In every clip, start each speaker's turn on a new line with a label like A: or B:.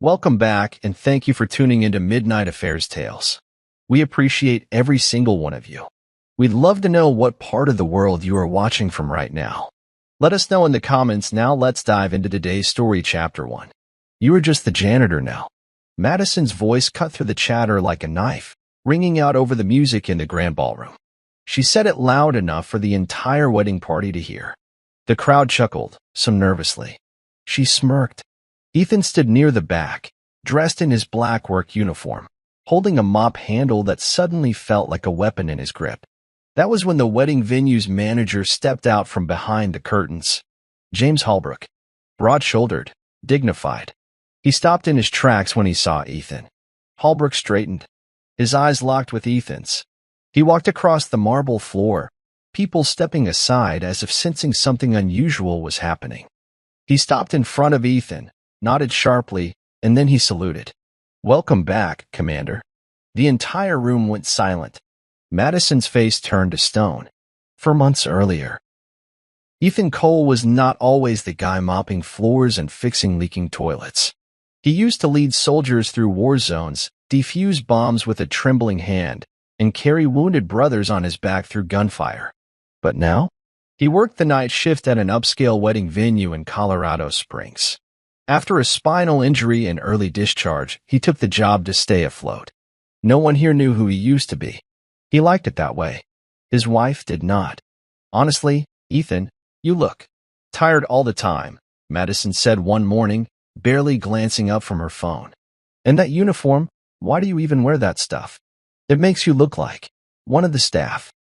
A: Welcome back, and thank you for tuning into Midnight Affairs Tales. We appreciate every single one of you. We'd love to know what part of the world you are watching from right now. Let us know in the comments. Now let's dive into today's story, Chapter 1. You are just the janitor now. Madison's voice cut through the chatter like a knife, ringing out over the music in the grand ballroom. She said it loud enough for the entire wedding party to hear. The crowd chuckled, some nervously. She smirked. Ethan stood near the back, dressed in his black work uniform, holding a mop handle that suddenly felt like a weapon in his grip. That was when the wedding venue's manager stepped out from behind the curtains. James Holbrook, broad-shouldered, dignified. He stopped in his tracks when he saw Ethan. Holbrook straightened, his eyes locked with Ethan's. He walked across the marble floor, people stepping aside as if sensing something unusual was happening. He stopped in front of Ethan, nodded sharply, and then he saluted. "Welcome back, Commander." The entire room went silent. Madison's face turned to stone. For months earlier, Ethan Cole was not always the guy mopping floors and fixing leaking toilets. He used to lead soldiers through war zones, defuse bombs with a trembling hand, and carry wounded brothers on his back through gunfire. But now, he worked the night shift at an upscale wedding venue in Colorado Springs. After a spinal injury and early discharge, he took the job to stay afloat. No one here knew who he used to be. He liked it that way. His wife did not. "Honestly, Ethan, you look tired all the time," Madison said one morning, barely glancing up from her phone. "And that uniform, why do you even wear that stuff? It makes you look like one of the staff."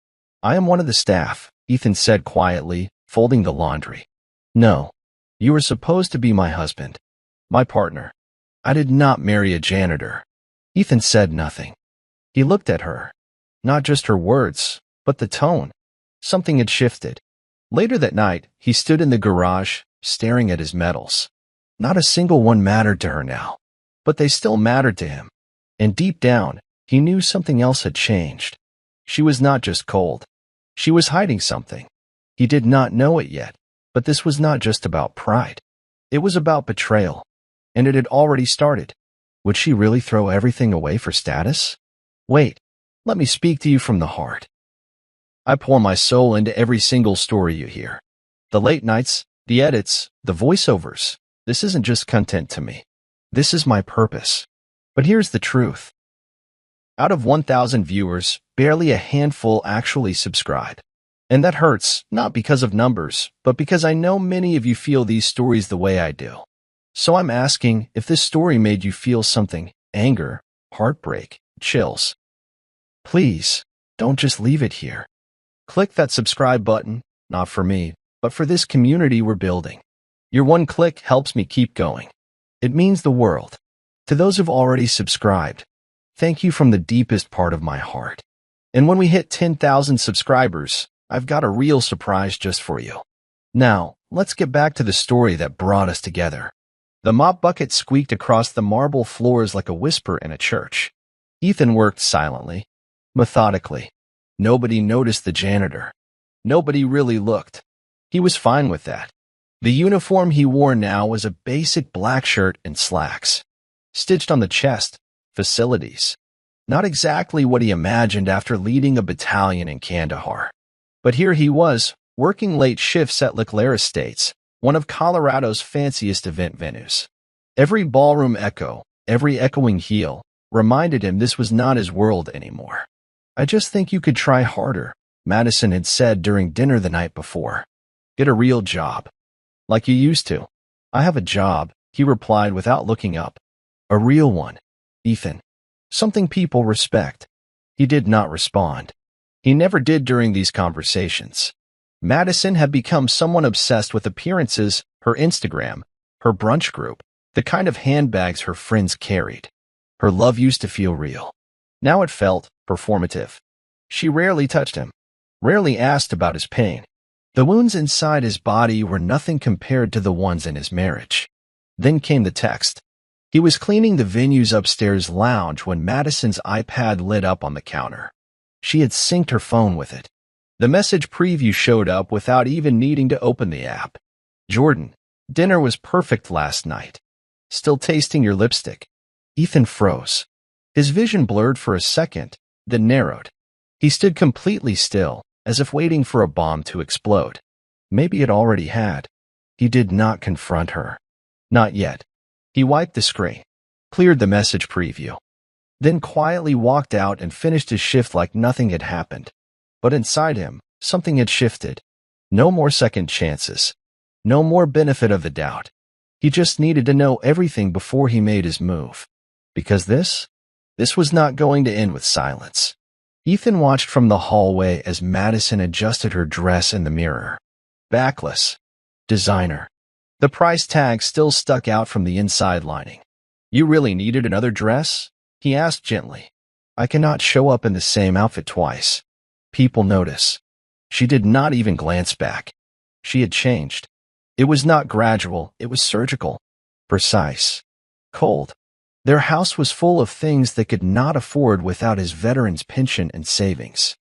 A: "I am one of the staff," Ethan said quietly, folding the laundry. "No. You were supposed to be my husband, my partner. I did not marry a janitor." Ethan said nothing. He looked at her. Not just her words, but the tone. Something had shifted. Later that night, he stood in the garage, staring at his medals. Not a single one mattered to her now, but they still mattered to him. And deep down, he knew something else had changed. She was not just cold. She was hiding something. He did not know it yet. But this was not just about pride. It was about betrayal. And it had already started. Would she really throw everything away for status? Wait, let me speak to you from the heart. I pour my soul into every single story you hear. The late nights, the edits, the voiceovers. This isn't just content to me. This is my purpose. But here's the truth. Out of 1,000 viewers, barely a handful actually subscribe. And that hurts, not because of numbers, but because I know many of you feel these stories the way I do. So I'm asking if this story made you feel something: anger, heartbreak, chills. Please, don't just leave it here. Click that subscribe button, not for me, but for this community we're building. Your one click helps me keep going. It means the world. To those who've already subscribed, thank you from the deepest part of my heart. And when we hit 10,000 subscribers, I've got a real surprise just for you. Now, let's get back to the story that brought us together. The mop bucket squeaked across the marble floors like a whisper in a church. Ethan worked silently, methodically. Nobody noticed the janitor. Nobody really looked. He was fine with that. The uniform he wore now was a basic black shirt and slacks. Stitched on the chest, facilities. Not exactly what he imagined after leading a battalion in Kandahar. But here he was, working late shifts at Leclerc Estates, one of Colorado's fanciest event venues. Every ballroom echo, every echoing heel, reminded him this was not his world anymore. "I just think you could try harder," Madison had said during dinner the night before. "Get a real job. Like you used to." "I have a job," he replied without looking up. "A real one, Ethan. Something people respect." He did not respond. He never did during these conversations. Madison had become someone obsessed with appearances, her Instagram, her brunch group, the kind of handbags her friends carried. Her love used to feel real. Now it felt performative. She rarely touched him, rarely asked about his pain. The wounds inside his body were nothing compared to the ones in his marriage. Then came the text. He was cleaning the venue's upstairs lounge when Madison's iPad lit up on the counter. She had synced her phone with it. The message preview showed up without even needing to open the app. "Jordan, dinner was perfect last night. Still tasting your lipstick? Ethan froze. His vision blurred for a second, then narrowed. He stood completely still, as if waiting for a bomb to explode. Maybe it already had. He did not confront her. Not yet. He wiped the screen, cleared the message preview, then quietly walked out and finished his shift like nothing had happened. But inside him, something had shifted. No more second chances. No more benefit of the doubt. He just needed to know everything before he made his move. Because this was not going to end with silence. Ethan watched from the hallway as Madison adjusted her dress in the mirror. Backless. Designer. The price tag still stuck out from the inside lining. You really needed another dress? He asked gently. I cannot show up in the same outfit twice. People notice. She did not even glance back. She had changed. It was not gradual, it was surgical. Precise. Cold. Their house was full of things they could not afford without his veteran's pension and savings.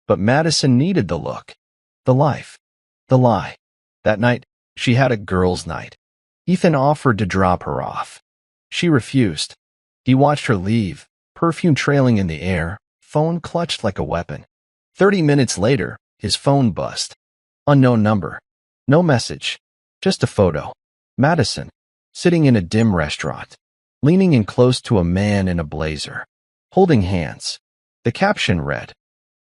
A: But Madison needed the look. The life. The lie. That night, she had a girls' night. Ethan offered to drop her off. She refused. He watched her leave, perfume trailing in the air, phone clutched like a weapon. 30 minutes later, his phone buzzed. Unknown number. No message. Just a photo. Madison, sitting in a dim restaurant, leaning in close to a man in a blazer, holding hands. The caption read,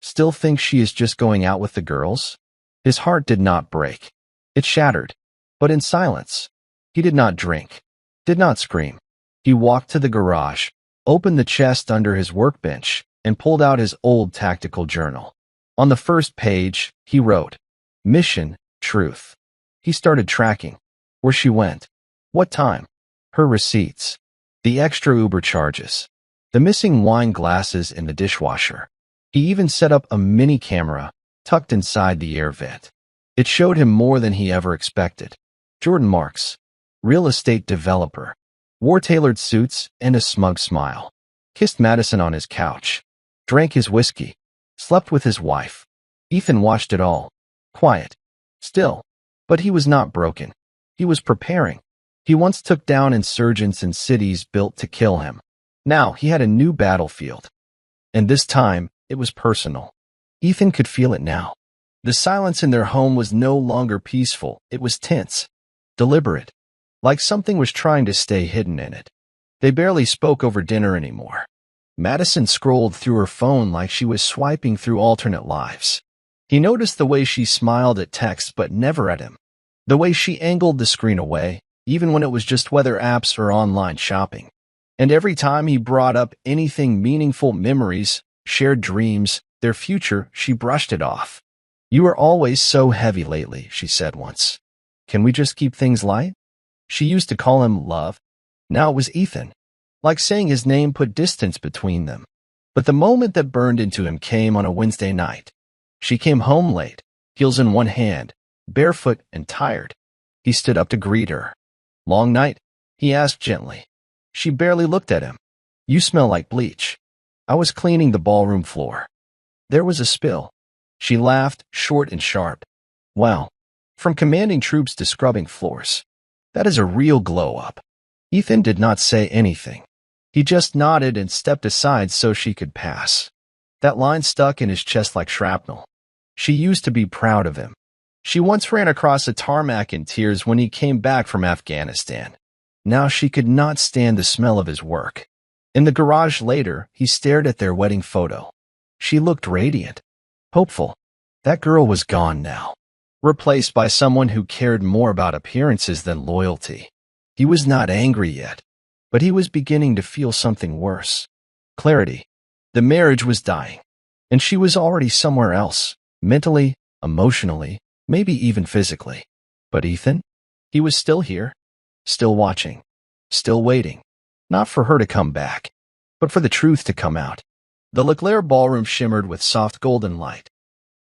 A: "Still thinks she is just going out with the girls?" His heart did not break. It shattered. But in silence. He did not drink. Did not scream. He walked to the garage, opened the chest under his workbench, and pulled out his old tactical journal. On the first page, he wrote, Mission, Truth. He started tracking. Where she went. What time. Her receipts. The extra Uber charges. The missing wine glasses in the dishwasher. He even set up a mini camera tucked inside the air vent. It showed him more than he ever expected. Jordan Marks, real estate developer, wore tailored suits and a smug smile, kissed Madison on his couch, drank his whiskey, slept with his wife. Ethan watched it all. Quiet. Still. But he was not broken. He was preparing. He once took down insurgents in cities built to kill him. Now he had a new battlefield. And this time, it was personal. Ethan could feel it now. The silence in their home was no longer peaceful. It was tense. Deliberate. Like something was trying to stay hidden in it. They barely spoke over dinner anymore. Madison scrolled through her phone like she was swiping through alternate lives. He noticed the way she smiled at texts but never at him. The way she angled the screen away, even when it was just weather apps or online shopping. And every time he brought up anything meaningful, memories, shared dreams, their future, she brushed it off. You are always so heavy lately, she said once. Can we just keep things light? She used to call him Love. Now it was Ethan. Like saying his name put distance between them. But the moment that burned into him came on a Wednesday night. She came home late, heels in one hand, barefoot and tired. He stood up to greet her. Long night? He asked gently. She barely looked at him. You smell like bleach. I was cleaning the ballroom floor. There was a spill. She laughed, short and sharp. Wow. From commanding troops to scrubbing floors. That is a real glow-up. Ethan did not say anything. He just nodded and stepped aside so she could pass. That line stuck in his chest like shrapnel. She used to be proud of him. She once ran across a tarmac in tears when he came back from Afghanistan. Now she could not stand the smell of his work. In the garage later, he stared at their wedding photo. She looked radiant. Hopeful. That girl was gone now. Replaced by someone who cared more about appearances than loyalty. He was not angry yet, but he was beginning to feel something worse. Clarity. The marriage was dying, and she was already somewhere else, mentally, emotionally, maybe even physically. But Ethan? He was still here, still watching, still waiting. Not for her to come back, but for the truth to come out. The Leclerc ballroom shimmered with soft golden light.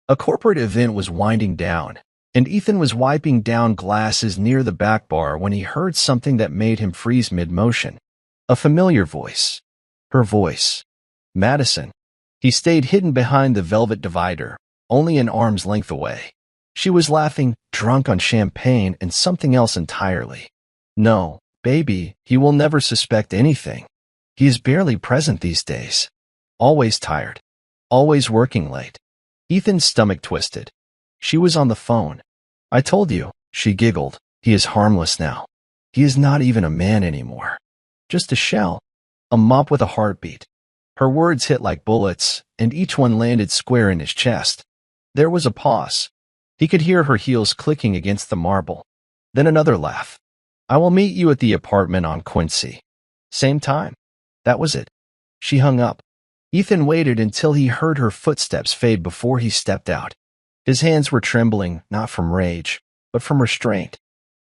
A: A corporate event was winding down, and Ethan was wiping down glasses near the back bar when he heard something that made him freeze mid-motion. A familiar voice. Her voice. Madison. He stayed hidden behind the velvet divider, only an arm's length away. She was laughing, drunk on champagne and something else entirely. No, Baby, he will never suspect anything. He is barely present these days. Always tired. Always working late. Ethan's stomach twisted. She was on the phone. I told you, she giggled. He is harmless now. He is not even a man anymore. Just a shell. A mop with a heartbeat. Her words hit like bullets, and each one landed square in his chest. There was a pause. He could hear her heels clicking against the marble. Then another laugh. I will meet you at the apartment on Quincy. Same time. That was it. She hung up. Ethan waited until he heard her footsteps fade before he stepped out. His hands were trembling, not from rage, but from restraint.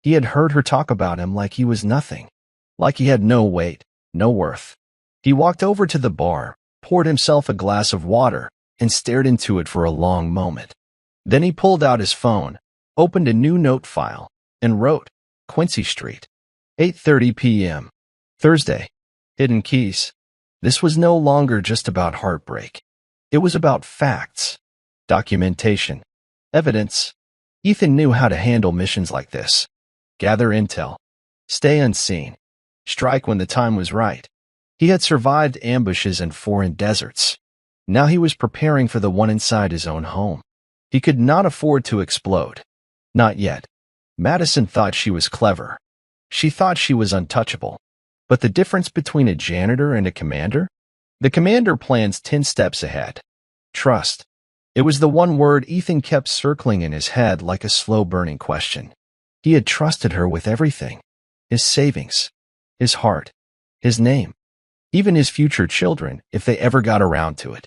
A: He had heard her talk about him like he was nothing, like he had no weight, no worth. He walked over to the bar, poured himself a glass of water, and stared into it for a long moment. Then he pulled out his phone, opened a new note file, and wrote, Quincy Street, 8:30 p.m. Thursday. Hidden keys. This was no longer just about heartbreak. It was about facts, documentation, evidence. Ethan knew how to handle missions like this. Gather intel. Stay unseen. Strike when the time was right. He had survived ambushes in foreign deserts. Now he was preparing for the one inside his own home. He could not afford to explode. Not yet. Madison thought she was clever. She thought she was untouchable. But the difference between a janitor and a commander? The commander plans 10 steps ahead. Trust. It was the one word Ethan kept circling in his head like a slow-burning question. He had trusted her with everything. His savings. His heart. His name. Even his future children, if they ever got around to it.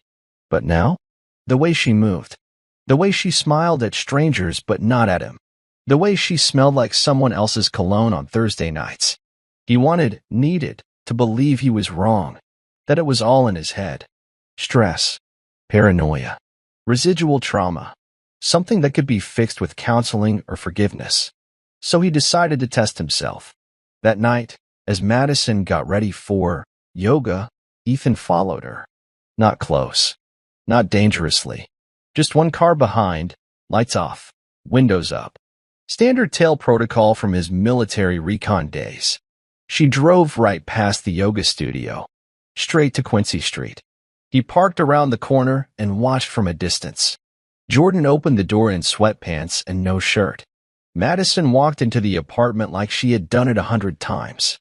A: But now? The way she moved. The way she smiled at strangers but not at him. The way she smelled like someone else's cologne on Thursday nights. He needed, to believe he was wrong, that it was all in his head. Stress, paranoia, residual trauma, something that could be fixed with counseling or forgiveness. So he decided to test himself. That night, as Madison got ready for yoga, Ethan followed her. Not close, not dangerously. Just one car behind, lights off, windows up. Standard tail protocol from his military recon days. She drove right past the yoga studio, straight to Quincy Street. He parked around the corner and watched from a distance. Jordan opened the door in sweatpants and no shirt. Madison walked into the apartment like she had done it 100 times.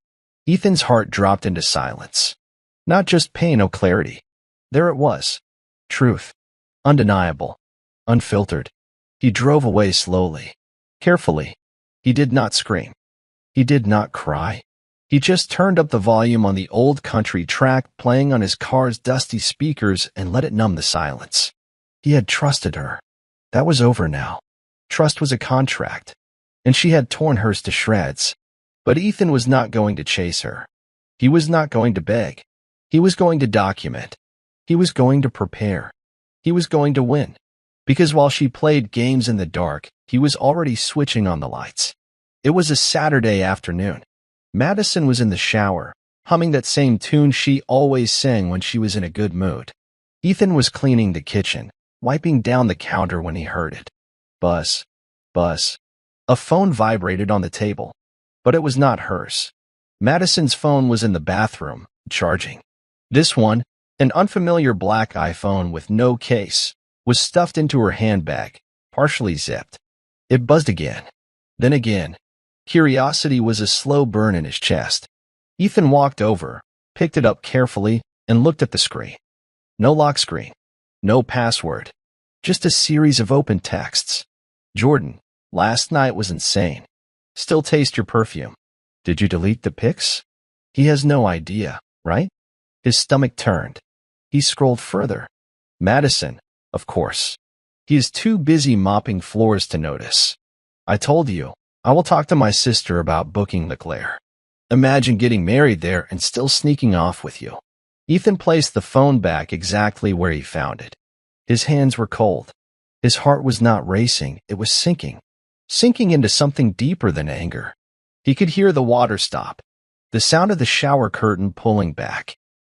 A: Ethan's heart dropped into silence. Not just pain or clarity. There it was. Truth. Undeniable. Unfiltered. He drove away slowly. Carefully. He did not scream. He did not cry. He just turned up the volume on the old country track playing on his car's dusty speakers and let it numb the silence. He had trusted her. That was over now. Trust was a contract, and she had torn hers to shreds. But Ethan was not going to chase her. He was not going to beg. He was going to document. He was going to prepare. He was going to win. Because while she played games in the dark, he was already switching on the lights. It was a Saturday afternoon. Madison was in the shower, humming that same tune she always sang when she was in a good mood. Ethan was cleaning the kitchen, wiping down the counter when he heard it. Buzz. Buzz. A phone vibrated on the table, but it was not hers. Madison's phone was in the bathroom, charging. This one, an unfamiliar black iPhone with no case, was stuffed into her handbag, partially zipped. It buzzed again. Then again. Curiosity was a slow burn in his chest. Ethan walked over, picked it up carefully, and looked at the screen. No lock screen. No password. Just a series of open texts. Jordan, last night was insane. Still taste your perfume. Did you delete the pics? He has no idea, right? His stomach turned. He scrolled further. Madison, of course. He is too busy mopping floors to notice. I told you. I will talk to my sister about booking Leclerc. Imagine getting married there and still sneaking off with you. Ethan placed the phone back exactly where he found it. His hands were cold. His heart was not racing, it was sinking into something deeper than anger. He could hear the water stop, the sound of the shower curtain pulling back.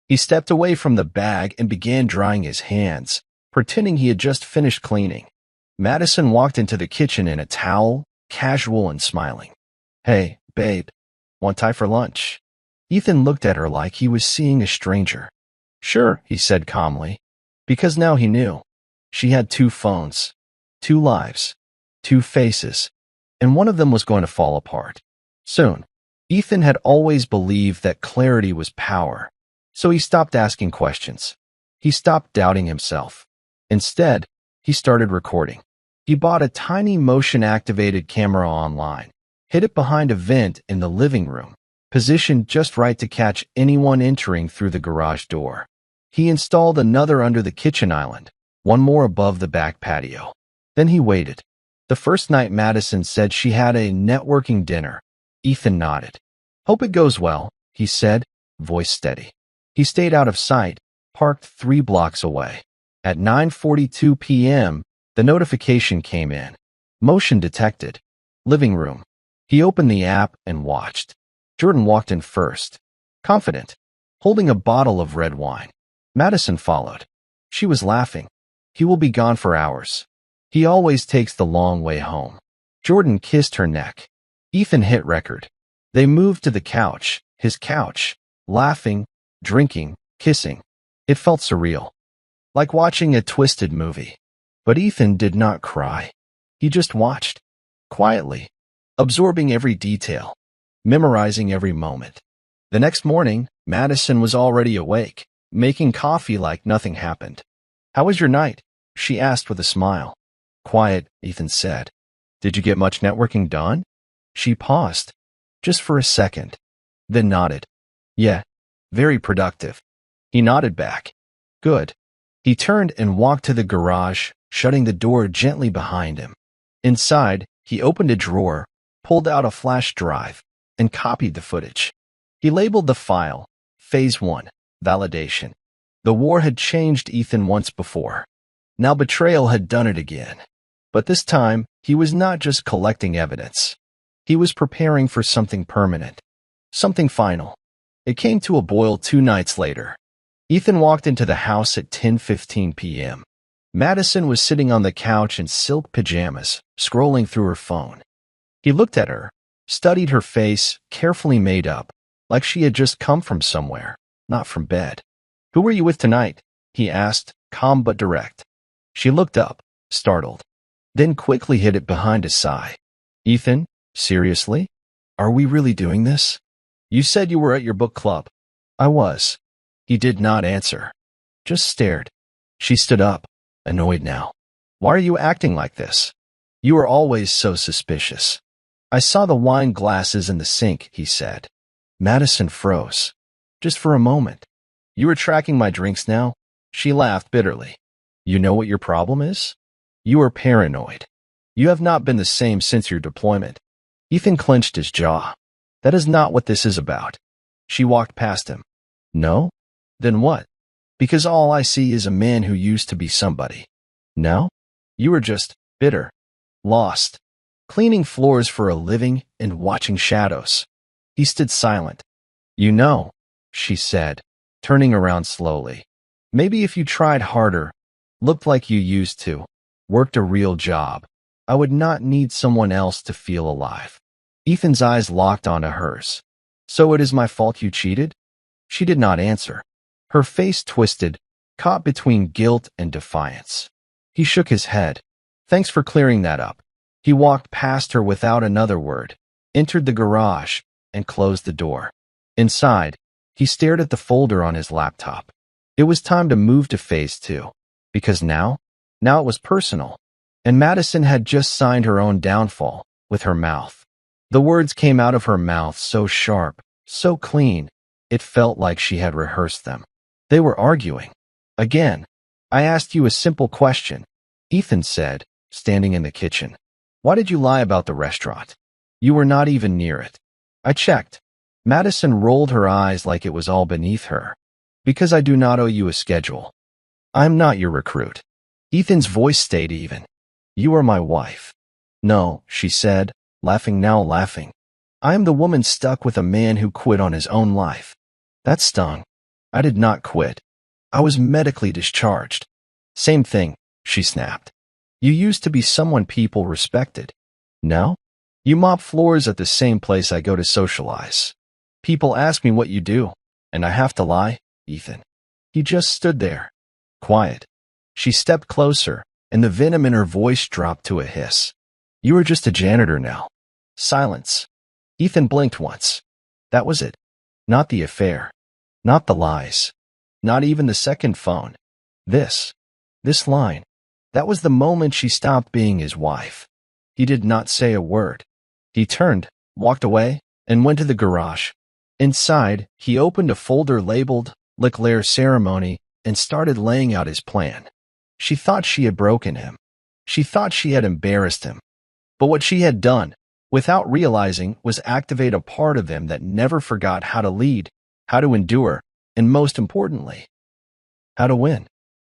A: He stepped away from the bag and began drying his hands, pretending he had just finished cleaning. Madison walked into the kitchen in a towel, casual and smiling. Hey, babe. Want Thai for lunch? Ethan looked at her like he was seeing a stranger. Sure, he said calmly, because now he knew. She had two phones, two lives, two faces, and one of them was going to fall apart. Soon. Ethan had always believed that clarity was power, so he stopped asking questions. He stopped doubting himself. Instead, he started recording. He bought a tiny motion-activated camera online, hid it behind a vent in the living room, positioned just right to catch anyone entering through the garage door. He installed another under the kitchen island, one more above the back patio. Then he waited. The first night Madison said she had a networking dinner. Ethan nodded. Hope it goes well, he said, voice steady. He stayed out of sight, parked 3 blocks away. At 9:42 p.m., the notification came in. Motion detected. Living room. He opened the app and watched. Jordan walked in first, confident, holding a bottle of red wine. Madison followed. She was laughing. He will be gone for hours. He always takes the long way home. Jordan kissed her neck. Ethan hit record. They moved to the couch, his couch, laughing, drinking, kissing. It felt surreal, like watching a twisted movie. But Ethan did not cry. He just watched, quietly, absorbing every detail, memorizing every moment. The next morning, Madison was already awake, making coffee like nothing happened. How was your night? She asked with a smile. Quiet, Ethan said. Did you get much networking done? She paused, just for a second, then nodded. Yeah, very productive. He nodded back. Good. He turned and walked to the garage, shutting the door gently behind him. Inside, he opened a drawer, pulled out a flash drive, and copied the footage. He labeled the file, Phase 1, Validation. The war had changed Ethan once before. Now betrayal had done it again. But this time, he was not just collecting evidence. He was preparing for something permanent, something final. It came to a boil 2 nights later. Ethan walked into the house at 10:15 p.m. Madison was sitting on the couch in silk pajamas, scrolling through her phone. He looked at her, studied her face, carefully made up, like she had just come from somewhere, not from bed. Who were you with tonight? He asked, calm but direct. She looked up, startled, then quickly hid it behind a sigh. Ethan, seriously? Are we really doing this? You said you were at your book club. I was. He did not answer, just stared. She stood up, annoyed now. Why are you acting like this? You are always so suspicious. I saw the wine glasses in the sink, he said. Madison froze. Just for a moment. You are tracking my drinks now? She laughed bitterly. You know what your problem is? You are paranoid. You have not been the same since your deployment. Ethan clenched his jaw. That is not what this is about. She walked past him. No? Then what? Because all I see is a man who used to be somebody. No? You are just bitter, lost, cleaning floors for a living and watching shadows. He stood silent. You know, she said, turning around slowly. Maybe if you tried harder, looked like you used to, worked a real job, I would not need someone else to feel alive. Ethan's eyes locked onto hers. So it is my fault you cheated? She did not answer. Her face twisted, caught between guilt and defiance. He shook his head. Thanks for clearing that up. He walked past her without another word, entered the garage, and closed the door. Inside, he stared at the folder on his laptop. It was time to move to Phase 2, because now it was personal, and Madison had just signed her own downfall with her mouth. The words came out of her mouth so sharp, so clean, it felt like she had rehearsed them. They were arguing. Again. I asked you a simple question, Ethan said, standing in the kitchen. Why did you lie about the restaurant? You were not even near it. I checked. Madison rolled her eyes like it was all beneath her. Because I do not owe you a schedule. I'm not your recruit. Ethan's voice stayed even. You are my wife. No, she said, laughing now laughing. I am the woman stuck with a man who quit on his own life. That stung. I did not quit. I was medically discharged. Same thing, she snapped. You used to be someone people respected. Now? You mop floors at the same place I go to socialize. People ask me what you do, and I have to lie, Ethan. He just stood there, quiet. She stepped closer, and the venom in her voice dropped to a hiss. You are just a janitor now. Silence. Ethan blinked once. That was it. Not the affair. Not the lies. Not even the second phone. This line. That was the moment she stopped being his wife. He did not say a word. He turned, walked away, and went to the garage. Inside, he opened a folder labeled Leclerc Ceremony and started laying out his plan. She thought she had broken him. She thought she had embarrassed him. But what she had done, without realizing, was activate a part of him that never forgot how to lead, how to endure, and most importantly, how to win.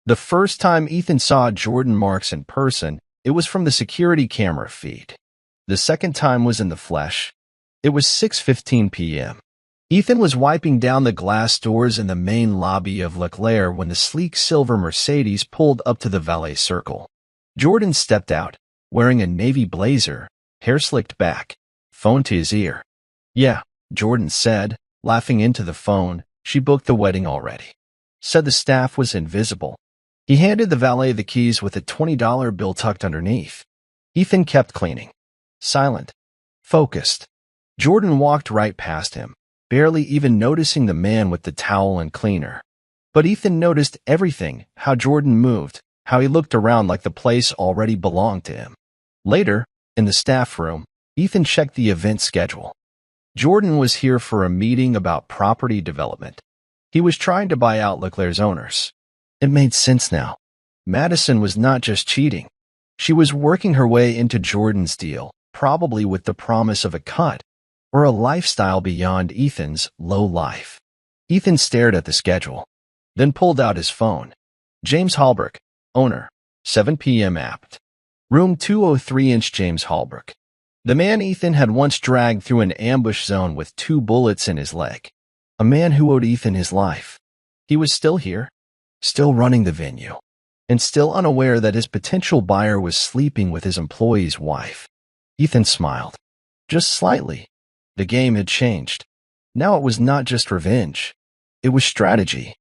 A: The first time Ethan saw Jordan Marks in person, it was from the security camera feed. The second time was in the flesh. It was 6:15 p.m. Ethan was wiping down the glass doors in the main lobby of Leclerc when the sleek silver Mercedes pulled up to the valet circle. Jordan stepped out, wearing a navy blazer, hair slicked back, phone to his ear. Yeah, Jordan said, laughing into the phone. She booked the wedding already. Said the staff was invisible. He handed the valet the keys with a $20 bill tucked underneath. Ethan kept cleaning. Silent. Focused. Jordan walked right past him, barely even noticing the man with the towel and cleaner. But Ethan noticed everything, how Jordan moved, how he looked around like the place already belonged to him. Later, in the staff room, Ethan checked the event schedule. Jordan was here for a meeting about property development. He was trying to buy out Leclerc's owners. It made sense now. Madison was not just cheating. She was working her way into Jordan's deal, probably with the promise of a cut, or a lifestyle beyond Ethan's low life. Ethan stared at the schedule, then pulled out his phone. James Holbrook, owner, 7 p.m. apt. Room 203-inch James Holbrook. The man Ethan had once dragged through an ambush zone with 2 bullets in his leg. A man who owed Ethan his life. He was still here, still running the venue, and still unaware that his potential buyer was sleeping with his employee's wife. Ethan smiled. Just slightly. The game had changed. Now it was not just revenge. It was strategy.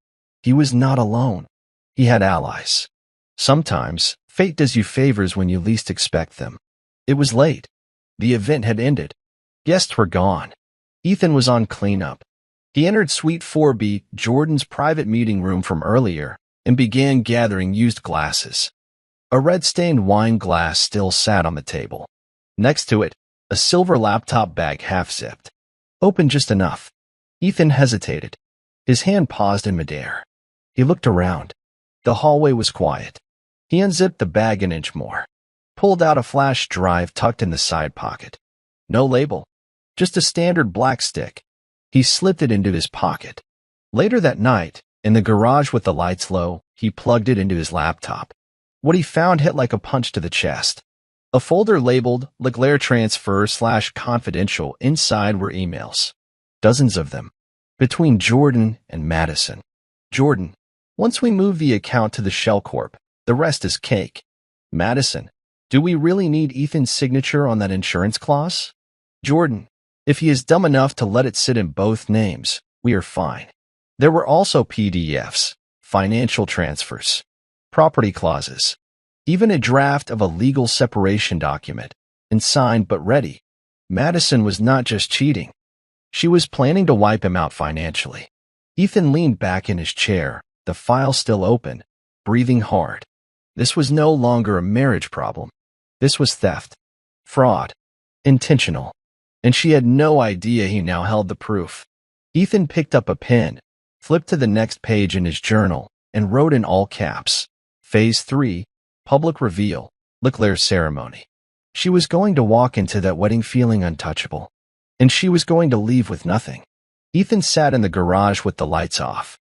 A: He was not alone. He had allies. Sometimes, fate does you favors when you least expect them. It was late. The event had ended. Guests were gone. Ethan was on cleanup. He entered Suite 4B, Jordan's private meeting room from earlier, and began gathering used glasses. A red-stained wine glass still sat on the table. Next to it, a silver laptop bag half-zipped. Open just enough. Ethan hesitated. His hand paused in midair. He looked around. The hallway was quiet. He unzipped the bag an inch more. Pulled out a flash drive tucked in the side pocket. No label. Just a standard black stick. He slipped it into his pocket. Later that night, in the garage with the lights low, he plugged it into his laptop. What he found hit like a punch to the chest. A folder labeled Leclerc Transfer/Confidential. Inside were emails. Dozens of them. Between Jordan and Madison. Jordan. Once we move the account to the Shell Corp, the rest is cake. Madison. Do we really need Ethan's signature on that insurance clause? Jordan. If he is dumb enough to let it sit in both names, we are fine. There were also PDFs, financial transfers, property clauses, even a draft of a legal separation document, and signed but ready. Madison was not just cheating. She was planning to wipe him out financially. Ethan leaned back in his chair, the file still open, breathing hard. This was no longer a marriage problem. This was theft, fraud, intentional. And she had no idea he now held the proof. Ethan picked up a pen, flipped to the next page in his journal, and wrote in all caps, Phase 3, Public Reveal, Leclerc Ceremony. She was going to walk into that wedding feeling untouchable. And she was going to leave with nothing. Ethan sat in the garage with the lights off.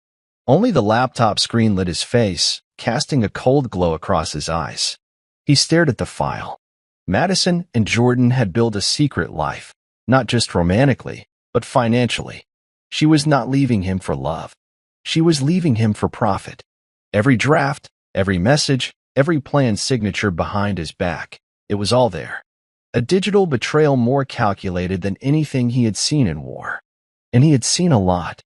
A: Only the laptop screen lit his face, casting a cold glow across his eyes. He stared at the file. Madison and Jordan had built a secret life. Not just romantically, but financially. She was not leaving him for love. She was leaving him for profit. Every draft, every message, every planned signature behind his back, it was all there. A digital betrayal more calculated than anything he had seen in war. And he had seen a lot.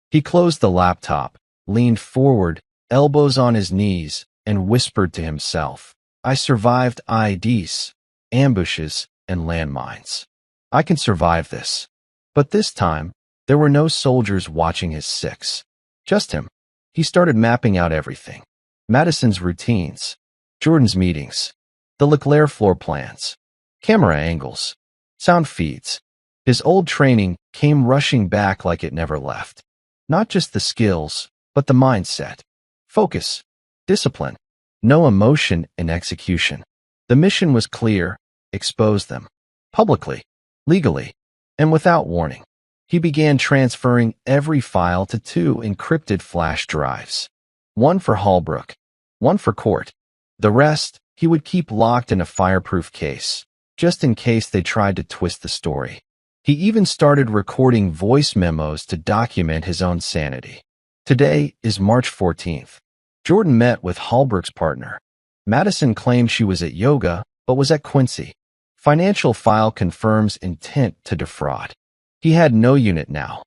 A: He closed the laptop, leaned forward, elbows on his knees, and whispered to himself, I survived IEDs, ambushes, and landmines. I can survive this. But this time, there were no soldiers watching his six. Just him. He started mapping out everything. Madison's routines, Jordan's meetings, the Leclerc floor plans, camera angles, sound feeds. His old training came rushing back like it never left. Not just the skills, but the mindset. Focus. Discipline. No emotion in execution. The mission was clear. Expose them. Publicly. Legally. And without warning. He began transferring every file to 2 encrypted flash drives. One for Holbrook. One for court. The rest, he would keep locked in a fireproof case, just in case they tried to twist the story. He even started recording voice memos to document his own sanity. Today is March 14th. Jordan met with Holbrook's partner. Madison claimed she was at yoga, but was at Quincy. Financial file confirms intent to defraud. He had no unit now.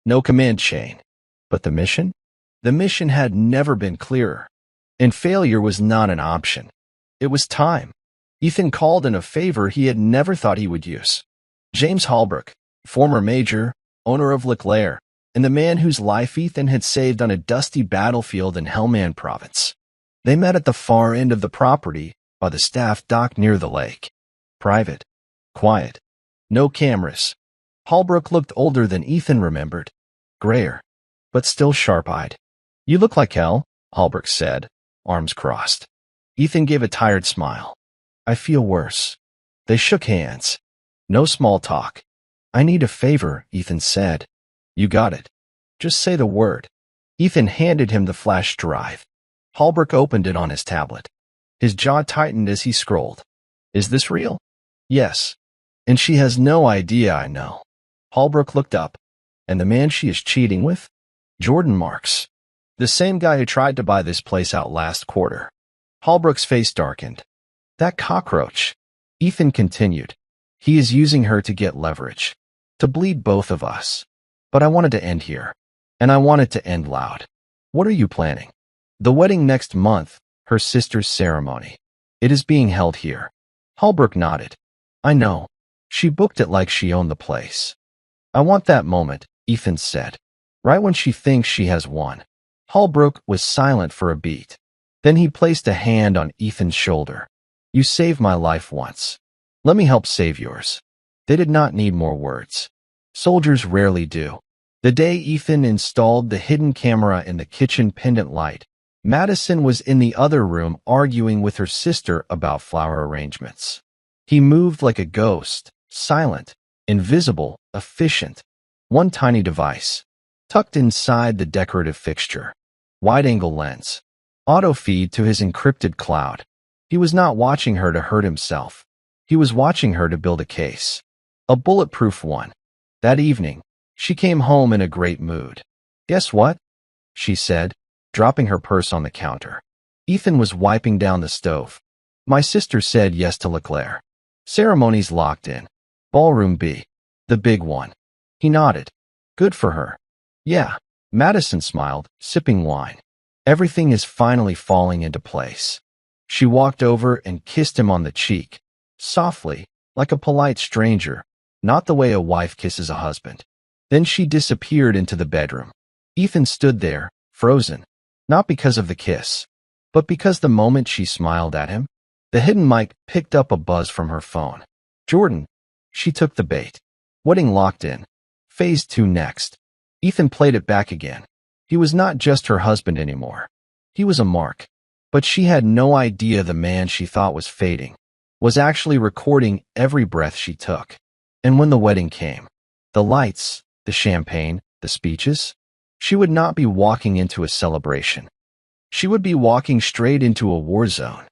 A: No command chain. But the mission? The mission had never been clearer. And failure was not an option. It was time. Ethan called in a favor he had never thought he would use. James Holbrook, former major, owner of Leclerc, and the man whose life Ethan had saved on a dusty battlefield in Helmand Province. They met at the far end of the property, by the staff dock near the lake. Private. Quiet. No cameras. Holbrook looked older than Ethan remembered. Grayer. But still sharp-eyed. You look like hell, Holbrook said, arms crossed. Ethan gave a tired smile. I feel worse. They shook hands. No small talk. I need a favor, Ethan said. You got it. Just say the word. Ethan handed him the flash drive. Holbrook opened it on his tablet. His jaw tightened as he scrolled. Is this real? Yes. And she has no idea, I know. Holbrook looked up. And the man she is cheating with? Jordan Marks. The same guy who tried to buy this place out last quarter. Holbrook's face darkened. That cockroach. Ethan continued. He is using her to get leverage. To bleed both of us. But I wanted to end here. And I wanted to end loud. What are you planning? The wedding next month, her sister's ceremony. It is being held here. Holbrook nodded. I know. She booked it like she owned the place. I want that moment, Ethan said. Right when she thinks she has won. Holbrook was silent for a beat. Then he placed a hand on Ethan's shoulder. You saved my life once. Let me help save yours. They did not need more words. Soldiers rarely do. The day Ethan installed the hidden camera in the kitchen pendant light, Madison was in the other room arguing with her sister about flower arrangements. He moved like a ghost, silent, invisible, efficient. One tiny device, tucked inside the decorative fixture. Wide-angle lens. Auto feed to his encrypted cloud. He was not watching her to hurt himself. He was watching her to build a case. A bulletproof one. That evening, she came home in a great mood. Guess what? She said, dropping her purse on the counter. Ethan was wiping down the stove. My sister said yes to Leclerc. Ceremonies locked in. Ballroom B. The big one. He nodded. Good for her. Yeah. Madison smiled, sipping wine. Everything is finally falling into place. She walked over and kissed him on the cheek. Softly, like a polite stranger, not the way a wife kisses a husband. Then she disappeared into the bedroom. Ethan stood there, frozen. Not because of the kiss, but because the moment she smiled at him, the hidden mic picked up a buzz from her phone. Jordan. She took the bait. Wedding locked in. Phase 2 next. Ethan played it back again. He was not just her husband anymore. He was a mark. But she had no idea the man she thought was fading was actually recording every breath she took. And when the wedding came, the lights, the champagne, the speeches, she would not be walking into a celebration. She would be walking straight into a war zone.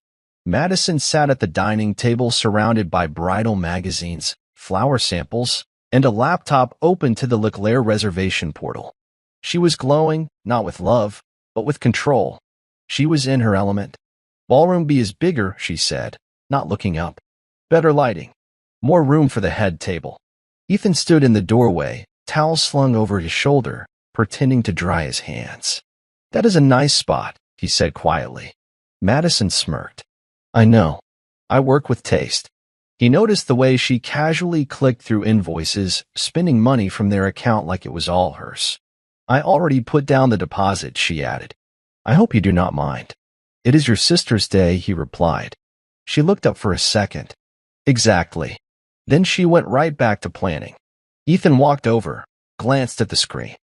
A: Madison sat at the dining table surrounded by bridal magazines, flower samples, and a laptop open to the Leclerc reservation portal. She was glowing, not with love, but with control. She was in her element. Ballroom B is bigger, she said, not looking up. Better lighting. More room for the head table. Ethan stood in the doorway, towel slung over his shoulder, pretending to dry his hands. That is a nice spot, he said quietly. Madison smirked. I know. I work with taste. He noticed the way she casually clicked through invoices, spending money from their account like it was all hers. I already put down the deposit, she added. I hope you do not mind. It is your sister's day, he replied. She looked up for a second. Exactly. Then she went right back to planning. Ethan walked over, glanced at the screen.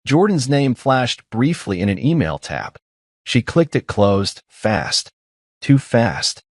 A: Jordan's name flashed briefly in an email tab. She clicked it closed, fast. Too fast.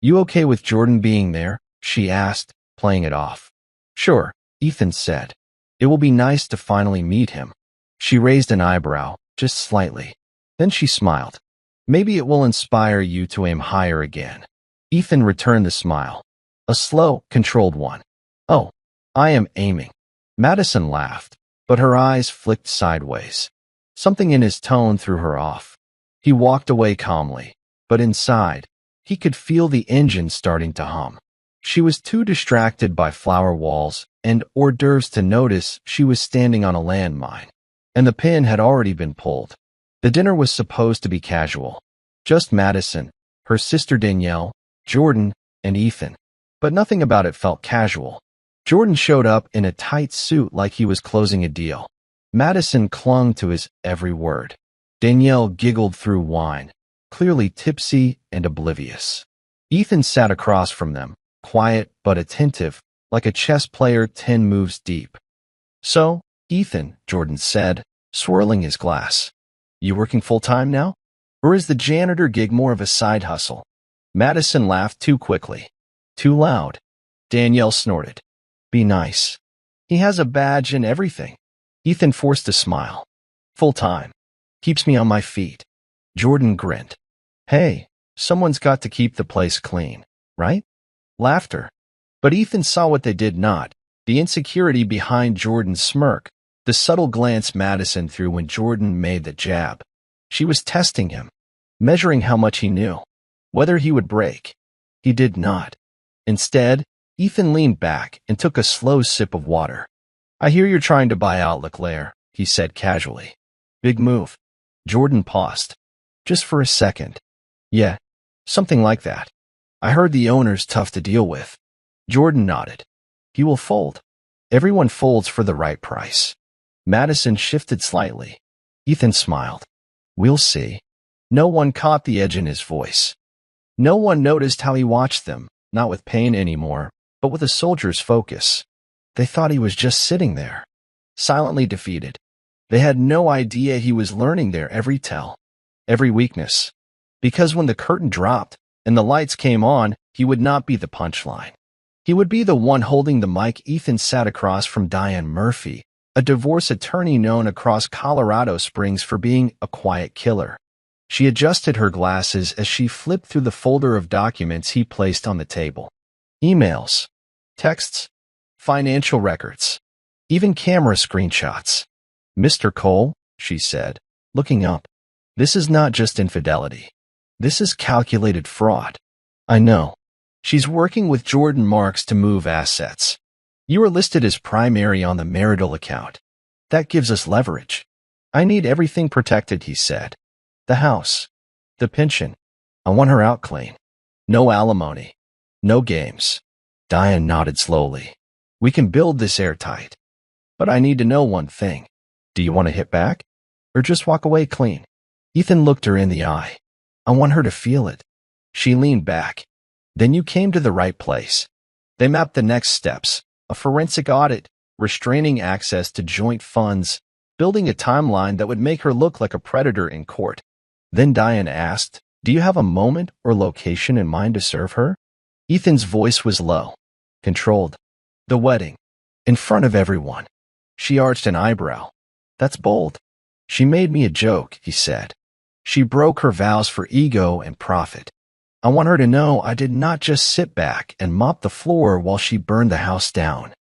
A: You okay with Jordan being there? She asked, playing it off. Sure, Ethan said. It will be nice to finally meet him. She raised an eyebrow, just slightly. Then she smiled. Maybe it will inspire you to aim higher again. Ethan returned the smile. A slow, controlled one. Oh, I am aiming. Madison laughed, but her eyes flicked sideways. Something in his tone threw her off. He walked away calmly, but inside, he could feel the engine starting to hum. She was too distracted by flower walls and hors d'oeuvres to notice she was standing on a landmine, and the pin had already been pulled. The dinner was supposed to be casual. Just Madison, her sister Danielle, Jordan, and Ethan. But nothing about it felt casual. Jordan showed up in a tight suit like he was closing a deal. Madison clung to his every word. Danielle giggled through wine, clearly tipsy and oblivious. Ethan sat across from them, quiet but attentive, like a chess player 10 moves deep. So, Ethan, Jordan said, swirling his glass. You working full-time now? Or is the janitor gig more of a side hustle? Madison laughed too quickly. Too loud. Danielle snorted. Be nice. He has a badge and everything. Ethan forced a smile. Full-time. Keeps me on my feet. Jordan grinned. Hey, someone's got to keep the place clean, right? Laughter. But Ethan saw what they did not, the insecurity behind Jordan's smirk, the subtle glance Madison threw when Jordan made the jab. She was testing him, measuring how much he knew, whether he would break. He did not. Instead, Ethan leaned back and took a slow sip of water. I hear you're trying to buy out Leclerc, he said casually. Big move. Jordan paused. Just for a second. Yeah, something like that. I heard the owner's tough to deal with. Jordan nodded. He will fold. Everyone folds for the right price. Madison shifted slightly. Ethan smiled. We'll see. No one caught the edge in his voice. No one noticed how he watched them, not with pain anymore, but with a soldier's focus. They thought he was just sitting there, silently defeated. They had no idea he was learning their every tell, every weakness. Because when the curtain dropped and the lights came on, he would not be the punchline. He would be the one holding the mic. Ethan sat across from Diane Murphy, a divorce attorney known across Colorado Springs for being a quiet killer. She adjusted her glasses as she flipped through the folder of documents he placed on the table. Emails, texts, financial records, even camera screenshots. Mr. Cole, she said, looking up. This is not just infidelity. This is calculated fraud. I know. She's working with Jordan Marks to move assets. You are listed as primary on the marital account. That gives us leverage. I need everything protected, he said. The house. The pension. I want her out clean. No alimony. No games. Diane nodded slowly. We can build this airtight. But I need to know one thing. Do you want to hit back? Or just walk away clean? Ethan looked her in the eye. I want her to feel it. She leaned back. Then you came to the right place. They mapped the next steps. A forensic audit, restraining access to joint funds, building a timeline that would make her look like a predator in court. Then Diane asked, do you have a moment or location in mind to serve her? Ethan's voice was low, controlled. The wedding. In front of everyone. She arched an eyebrow. That's bold. She made me a joke, he said. She broke her vows for ego and profit. I want her to know I did not just sit back and mop the floor while she burned the house down.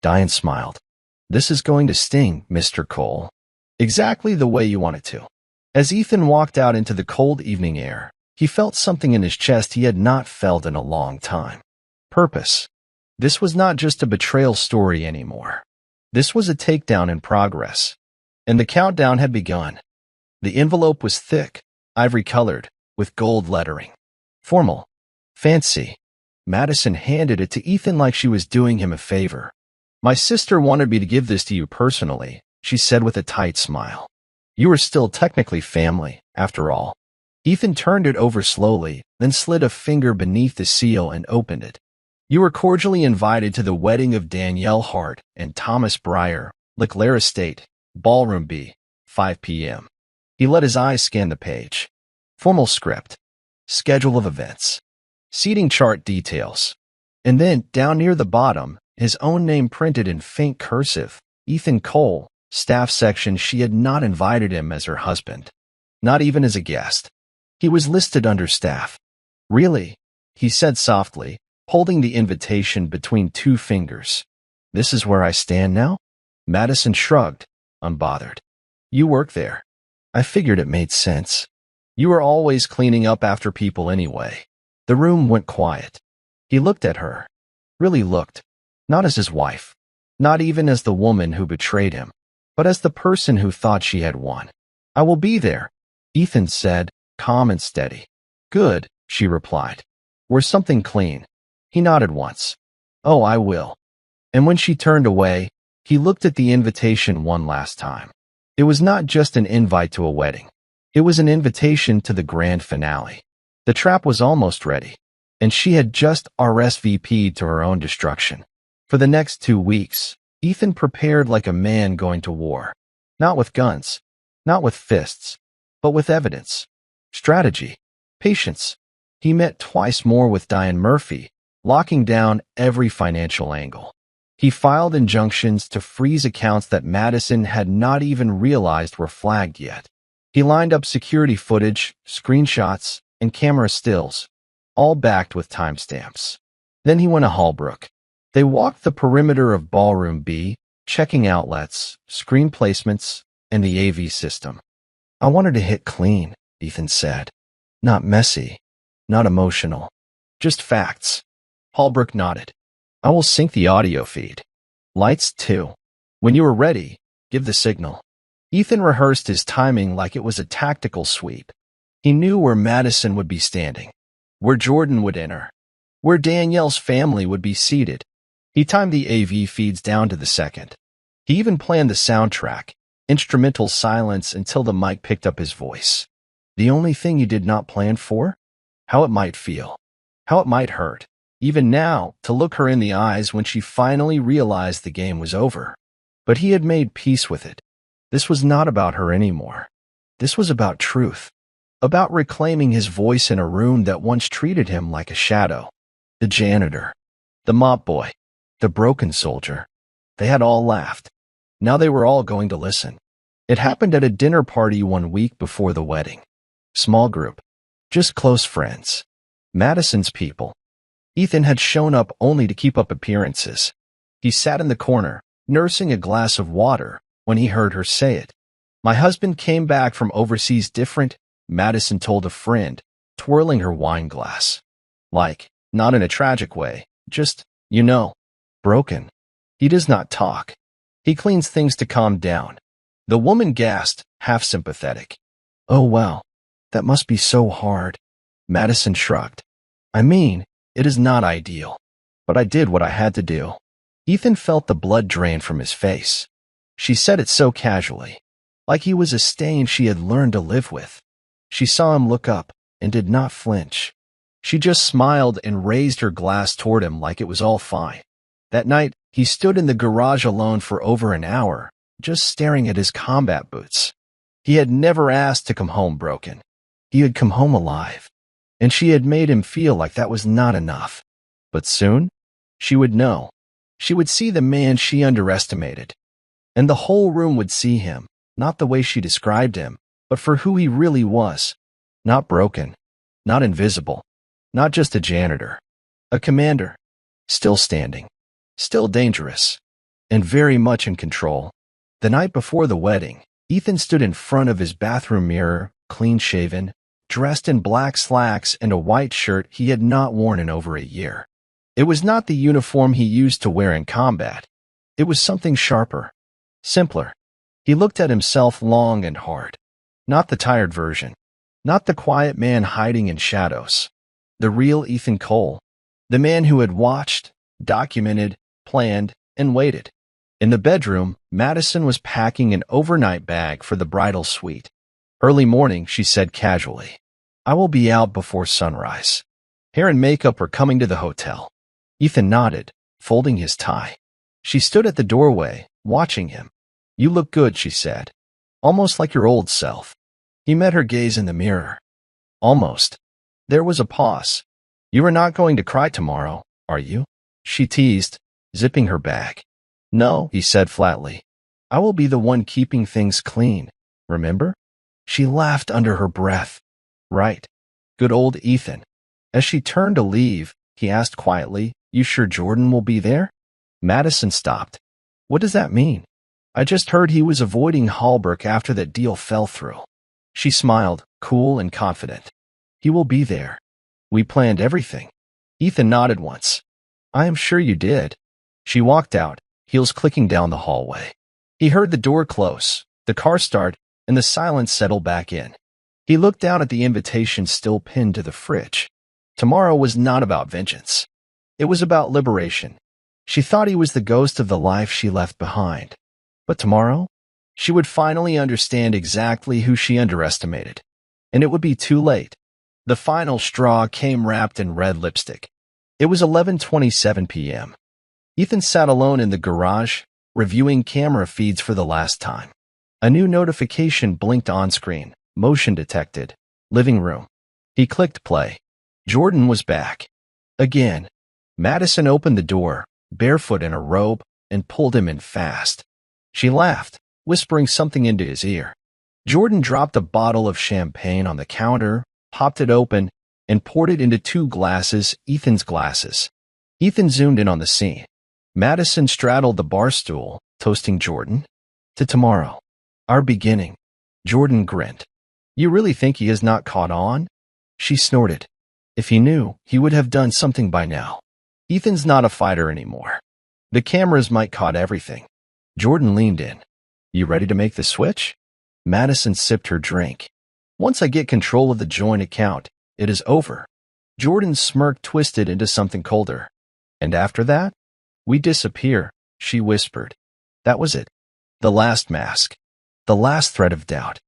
A: Diane smiled. This is going to sting, Mr. Cole. Exactly the way you want it to. As Ethan walked out into the cold evening air, he felt something in his chest he had not felt in a long time. Purpose. This was not just a betrayal story anymore. This was a takedown in progress. And the countdown had begun. The envelope was thick, ivory-colored, with gold lettering. Formal. Fancy. Madison handed it to Ethan like she was doing him a favor. "My sister wanted me to give this to you personally," she said with a tight smile. "You are still technically family, after all." Ethan turned it over slowly, then slid a finger beneath the seal and opened it. "You are cordially invited to the wedding of Danielle Hart and Thomas Breyer, Leclerc Estate, Ballroom B, 5 p.m. He let his eyes scan the page. Formal script. Schedule of events. Seating chart details. And then, down near the bottom, his own name printed in faint cursive. Ethan Cole, staff section. She had not invited him as her husband. Not even as a guest. He was listed under staff. "Really?" he said softly, holding the invitation between two fingers. "This is where I stand now?" Madison shrugged, unbothered. "You work there. I figured it made sense. You are always cleaning up after people anyway." The room went quiet. He looked at her. Really looked. Not as his wife. Not even as the woman who betrayed him. But as the person who thought she had won. "I will be there," Ethan said, calm and steady. "Good," she replied. "Wear something clean." He nodded once. "Oh, I will." And when she turned away, he looked at the invitation one last time. It was not just an invite to a wedding. It was an invitation to the grand finale. The trap was almost ready, and she had just RSVP'd to her own destruction. For the next 2 weeks, Ethan prepared like a man going to war. Not with guns, not with fists, but with evidence, strategy, patience. He met twice more with Diane Murphy, locking down every financial angle. He filed injunctions to freeze accounts that Madison had not even realized were flagged yet. He lined up security footage, screenshots, and camera stills, all backed with timestamps. Then he went to Holbrook. They walked the perimeter of Ballroom B, checking outlets, screen placements, and the AV system. "I wanted to hit clean," Ethan said. "Not messy, not emotional, just facts." Holbrook nodded. "I will sync the audio feed. Lights too. When you are ready, give the signal." Ethan rehearsed his timing like it was a tactical sweep. He knew where Madison would be standing, where Jordan would enter, where Danielle's family would be seated. He timed the AV feeds down to the second. He even planned the soundtrack, instrumental silence until the mic picked up his voice. The only thing he did not plan for? How it might feel. How it might hurt. Even now, to look her in the eyes when she finally realized the game was over. But he had made peace with it. This was not about her anymore. This was about truth. About reclaiming his voice in a room that once treated him like a shadow. The janitor. The mop boy. The broken soldier. They had all laughed. Now they were all going to listen. It happened at a dinner party 1 week before the wedding. Small group. Just close friends. Madison's people. Ethan had shown up only to keep up appearances. He sat in the corner, nursing a glass of water, when he heard her say it. "My husband came back from overseas different," Madison told a friend, twirling her wine glass. "Like, not in a tragic way, just, broken. He does not talk. He cleans things to calm down." The woman gasped, half sympathetic. "Oh, well, that must be so hard." Madison shrugged. "I mean, it is not ideal. But I did what I had to do." Ethan felt the blood drain from his face. She said it so casually, like he was a stain she had learned to live with. She saw him look up and did not flinch. She just smiled and raised her glass toward him like it was all fine. That night, he stood in the garage alone for over an hour, just staring at his combat boots. He had never asked to come home broken. He had come home alive. And she had made him feel like that was not enough. But soon, she would know. She would see the man she underestimated. And the whole room would see him, not the way she described him, but for who he really was. Not broken, not invisible, not just a janitor. A commander, still standing, still dangerous, and very much in control. The night before the wedding, Ethan stood in front of his bathroom mirror, clean-shaven, dressed in black slacks and a white shirt he had not worn in over a year. It was not the uniform he used to wear in combat. It was something sharper, simpler. He looked at himself long and hard. Not the tired version. Not the quiet man hiding in shadows. The real Ethan Cole. The man who had watched, documented, planned, and waited. In the bedroom, Madison was packing an overnight bag for the bridal suite. Early morning, she said casually. I will be out before sunrise. Hair and makeup are coming to the hotel. Ethan nodded, folding his tie. She stood at the doorway, watching him. You look good, she said. Almost like your old self. He met her gaze in the mirror. Almost. There was a pause. You are not going to cry tomorrow, are you? She teased, zipping her bag. No, he said flatly. I will be the one keeping things clean, remember? She laughed under her breath. Right. Good old Ethan. As she turned to leave, he asked quietly, You sure Jordan will be there? Madison stopped. What does that mean? I just heard he was avoiding Holbrook after that deal fell through. She smiled, cool and confident. He will be there. We planned everything. Ethan nodded once. I am sure you did. She walked out, heels clicking down the hallway. He heard the door close, the car start, and the silence settle back in. He looked down at the invitation still pinned to the fridge. Tomorrow was not about vengeance. It was about liberation. She thought he was the ghost of the life she left behind. But tomorrow, she would finally understand exactly who she underestimated. And it would be too late. The final straw came wrapped in red lipstick. It was 11:27 p.m. Ethan sat alone in the garage, reviewing camera feeds for the last time. A new notification blinked on screen. Motion detected. Living room. He clicked play. Jordan was back. Again. Madison opened the door, barefoot in a robe, and pulled him in fast. She laughed, whispering something into his ear. Jordan dropped a bottle of champagne on the counter, popped it open, and poured it into 2 glasses, Ethan's glasses. Ethan zoomed in on the scene. Madison straddled the bar stool, toasting Jordan. To tomorrow. Our beginning. Jordan grinned. You really think he has not caught on? She snorted. If he knew, he would have done something by now. Ethan's not a fighter anymore. The cameras might caught everything. Jordan leaned in. You ready to make the switch? Madison sipped her drink. Once I get control of the joint account, it is over. Jordan's smirk twisted into something colder. And after that? We disappear, she whispered. That was it. The last mask. The last thread of doubt.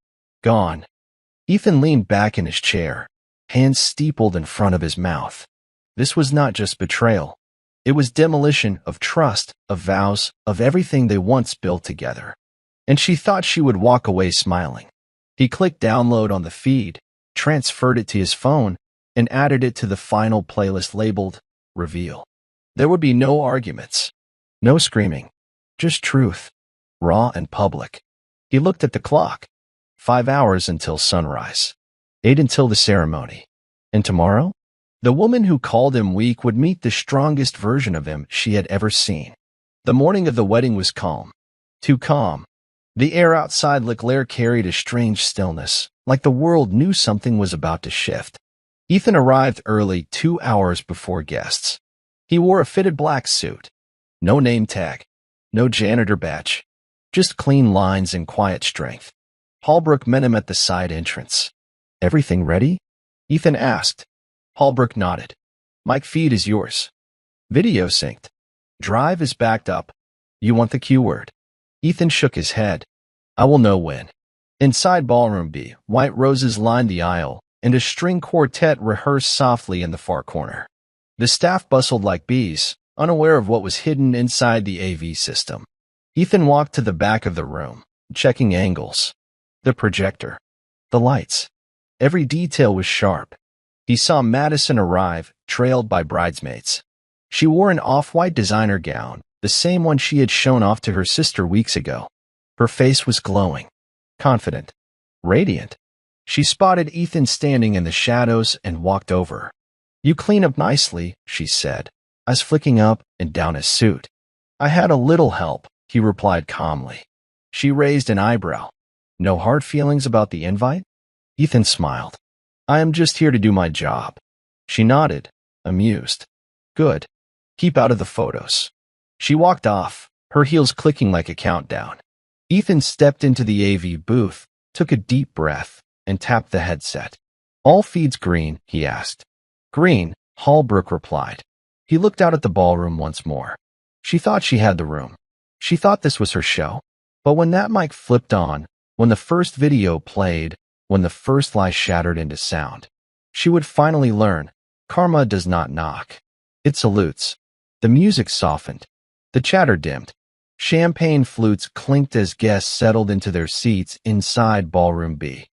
A: Gone. Ethan leaned back in his chair, hands steepled in front of his mouth. This was not just betrayal. It was demolition of trust, of vows, of everything they once built together. And she thought she would walk away smiling. He clicked download on the feed, transferred it to his phone, and added it to the final playlist labeled Reveal. There would be no arguments, no screaming, just truth, raw and public. He looked at the clock. 5 hours until sunrise. 8 until the ceremony. And tomorrow? The woman who called him weak would meet the strongest version of him she had ever seen. The morning of the wedding was calm. Too calm. The air outside Leclerc carried a strange stillness, like the world knew something was about to shift. Ethan arrived early 2 hours before guests. He wore a fitted black suit. No name tag. No janitor badge. Just clean lines and quiet strength. Holbrook met him at the side entrance. Everything ready? Ethan asked. Holbrook nodded. Mic feed is yours. Video synced. Drive is backed up. You want the Q word? Ethan shook his head. I will know when. Inside Ballroom B, white roses lined the aisle, and a string quartet rehearsed softly in the far corner. The staff bustled like bees, unaware of what was hidden inside the AV system. Ethan walked to the back of the room, checking angles. The projector. The lights. Every detail was sharp. He saw Madison arrive, trailed by bridesmaids. She wore an off-white designer gown, the same one she had shown off to her sister weeks ago. Her face was glowing, confident, radiant. She spotted Ethan standing in the shadows and walked over. You clean up nicely, she said, eyes flicking up and down his suit. I had a little help, he replied calmly. She raised an eyebrow. No hard feelings about the invite? Ethan smiled. I am just here to do my job. She nodded, amused. Good. Keep out of the photos. She walked off, her heels clicking like a countdown. Ethan stepped into the AV booth, took a deep breath, and tapped the headset. All feeds green, he asked. Green, Holbrook replied. He looked out at the ballroom once more. She thought she had the room. She thought this was her show. But when that mic flipped on, when the first video played, when the first lie shattered into sound, she would finally learn, karma does not knock. It salutes. The music softened. The chatter dimmed. Champagne flutes clinked as guests settled into their seats inside Ballroom B.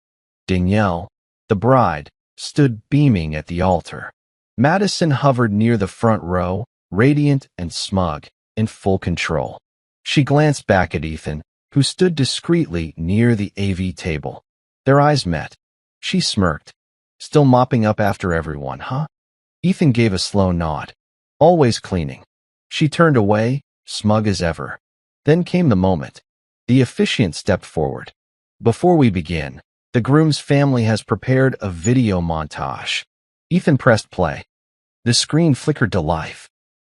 A: Danielle, the bride, stood beaming at the altar. Madison hovered near the front row, radiant and smug, in full control. She glanced back at Ethan, who stood discreetly near the AV table. Their eyes met. She smirked. Still mopping up after everyone, huh? Ethan gave a slow nod. Always cleaning. She turned away, smug as ever. Then came the moment. The officiant stepped forward. Before we begin, the groom's family has prepared a video montage. Ethan pressed play. The screen flickered to life.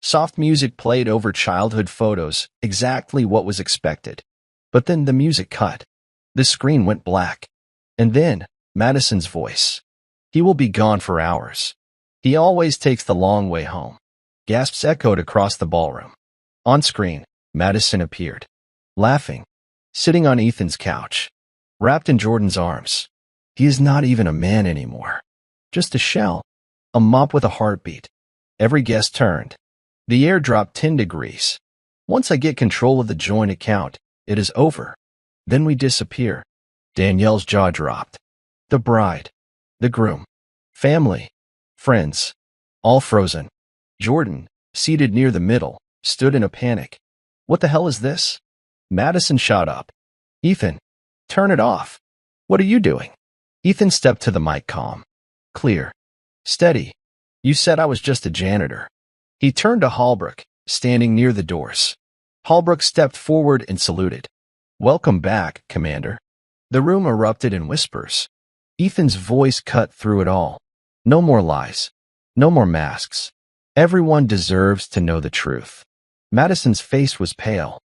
A: Soft music played over childhood photos, exactly what was expected. But then the music cut. The screen went black. And then, Madison's voice. He will be gone for hours. He always takes the long way home. Gasps echoed across the ballroom. On screen, Madison appeared. Laughing. Sitting on Ethan's couch. Wrapped in Jordan's arms. He is not even a man anymore. Just a shell. A mop with a heartbeat. Every guest turned. The air dropped 10 degrees. Once I get control of the joint account, it is over. Then we disappear. Danielle's jaw dropped. The bride. The groom. Family. Friends. All frozen. Jordan, seated near the middle, stood in a panic. What the hell is this? Madison shot up. Ethan, turn it off. What are you doing? Ethan stepped to the mic calm. Clear. Steady. You said I was just a janitor. He turned to Holbrook, standing near the doors. Holbrook stepped forward and saluted. Welcome back, Commander. The room erupted in whispers. Ethan's voice cut through it all. No more lies. No more masks. Everyone deserves to know the truth. Madison's face was pale.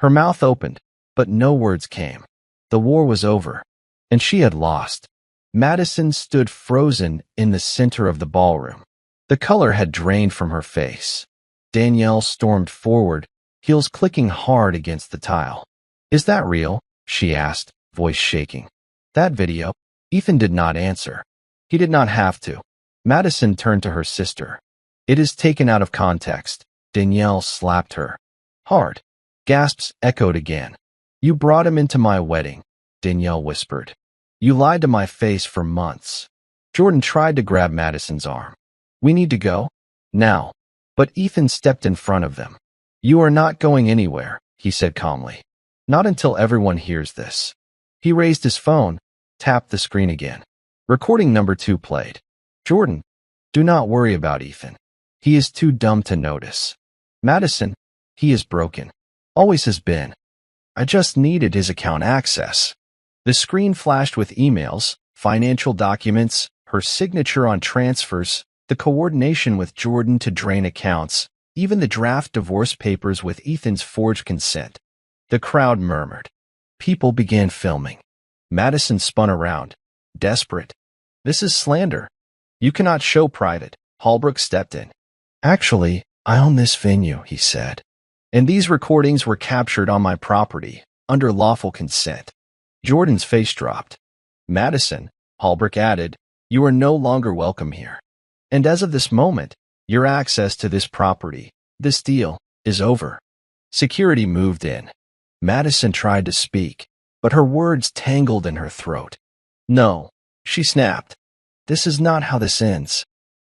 A: Her mouth opened, but no words came. The war was over, and she had lost. Madison stood frozen in the center of the ballroom. The color had drained from her face. Danielle stormed forward, heels clicking hard against the tile. Is that real? She asked, voice shaking. That video? Ethan did not answer. He did not have to. Madison turned to her sister. It is taken out of context. Danielle slapped her. Hard. Gasps echoed again. You brought him into my wedding, Danielle whispered. You lied to my face for months. Jordan tried to grab Madison's arm. We need to go? Now. But Ethan stepped in front of them. You are not going anywhere, he said calmly. Not until everyone hears this. He raised his phone, tapped the screen again. Recording number 2 played. Jordan, do not worry about Ethan. He is too dumb to notice. Madison, he is broken. Always has been. I just needed his account access. The screen flashed with emails, financial documents, her signature on transfers, the coordination with Jordan to drain accounts, even the draft divorce papers with Ethan's forged consent. The crowd murmured. People began filming. Madison spun around, desperate. This is slander. You cannot show private. Holbrook stepped in. Actually, I own this venue, he said. And these recordings were captured on my property, under lawful consent. Jordan's face dropped. Madison, Holbrook added, you are no longer welcome here. And as of this moment, your access to this property, this deal, is over. Security moved in. Madison tried to speak, but her words tangled in her throat. No, she snapped. This is not how this ends.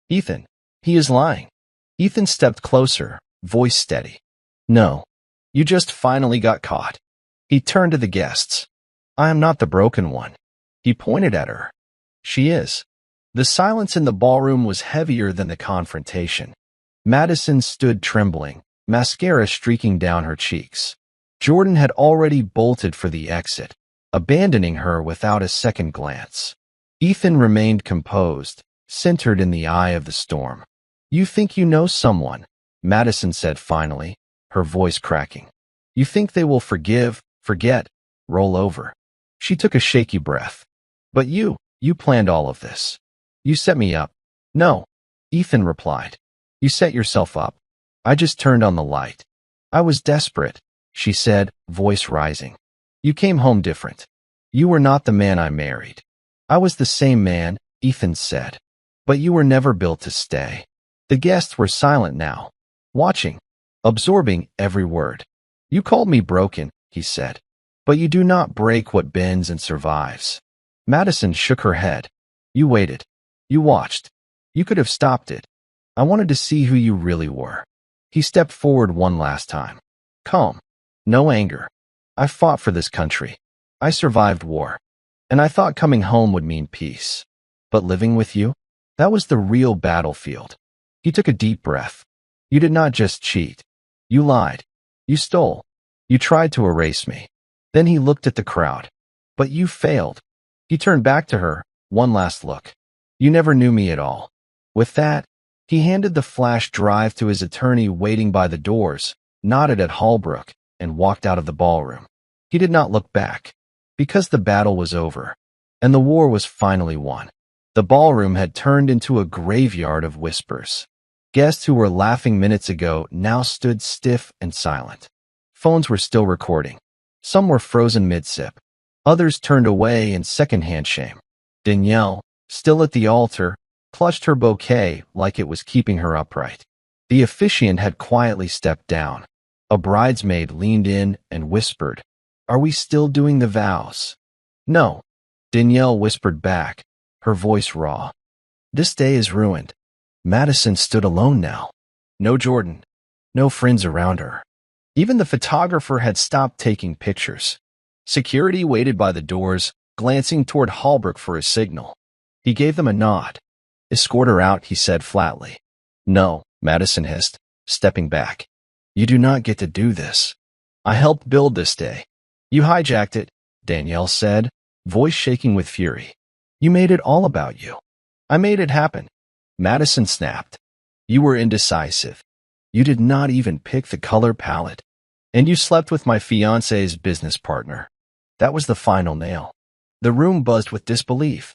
A: Ethan, he is lying. Ethan stepped closer, voice steady. No, you just finally got caught. He turned to the guests. I am not the broken one. He pointed at her. She is. The silence in the ballroom was heavier than the confrontation. Madison stood trembling, mascara streaking down her cheeks. Jordan had already bolted for the exit, abandoning her without a second glance. Ethan remained composed, centered in the eye of the storm. You think you know someone, Madison said finally, her voice cracking. You think they will forgive, forget, roll over? She took a shaky breath. But you planned all of this. You set me up. No, Ethan replied. You set yourself up. I just turned on the light. I was desperate, she said, voice rising. You came home different. You were not the man I married. I was the same man, Ethan said. But you were never built to stay. The guests were silent now, watching, absorbing every word. You called me broken, he said. But you do not break what bends and survives. Madison shook her head. You waited. You watched. You could have stopped it. I wanted to see who you really were. He stepped forward one last time. Calm. No anger. I fought for this country. I survived war. And I thought coming home would mean peace. But living with you? That was the real battlefield. He took a deep breath. You did not just cheat. You lied. You stole. You tried to erase me. Then he looked at the crowd. But you failed. He turned back to her, one last look. You never knew me at all. With that, he handed the flash drive to his attorney waiting by the doors, nodded at Holbrook, and walked out of the ballroom. He did not look back, because the battle was over, and the war was finally won. The ballroom had turned into a graveyard of whispers. Guests who were laughing minutes ago now stood stiff and silent. Phones were still recording. Some were frozen mid-sip. Others turned away in secondhand shame. Danielle, still at the altar, clutched her bouquet like it was keeping her upright. The officiant had quietly stepped down. A bridesmaid leaned in and whispered, Are we still doing the vows? No, Danielle whispered back, her voice raw. This day is ruined. Madison stood alone now. No Jordan. No friends around her. Even the photographer had stopped taking pictures. Security waited by the doors, glancing toward Holbrook for a signal. He gave them a nod. Escort her out, he said flatly. No, Madison hissed, stepping back. You do not get to do this. I helped build this day. You hijacked it, Danielle said, voice shaking with fury. You made it all about you. I made it happen. Madison snapped. You were indecisive. You did not even pick the color palette. And you slept with my fiancé's business partner. That was the final nail. The room buzzed with disbelief.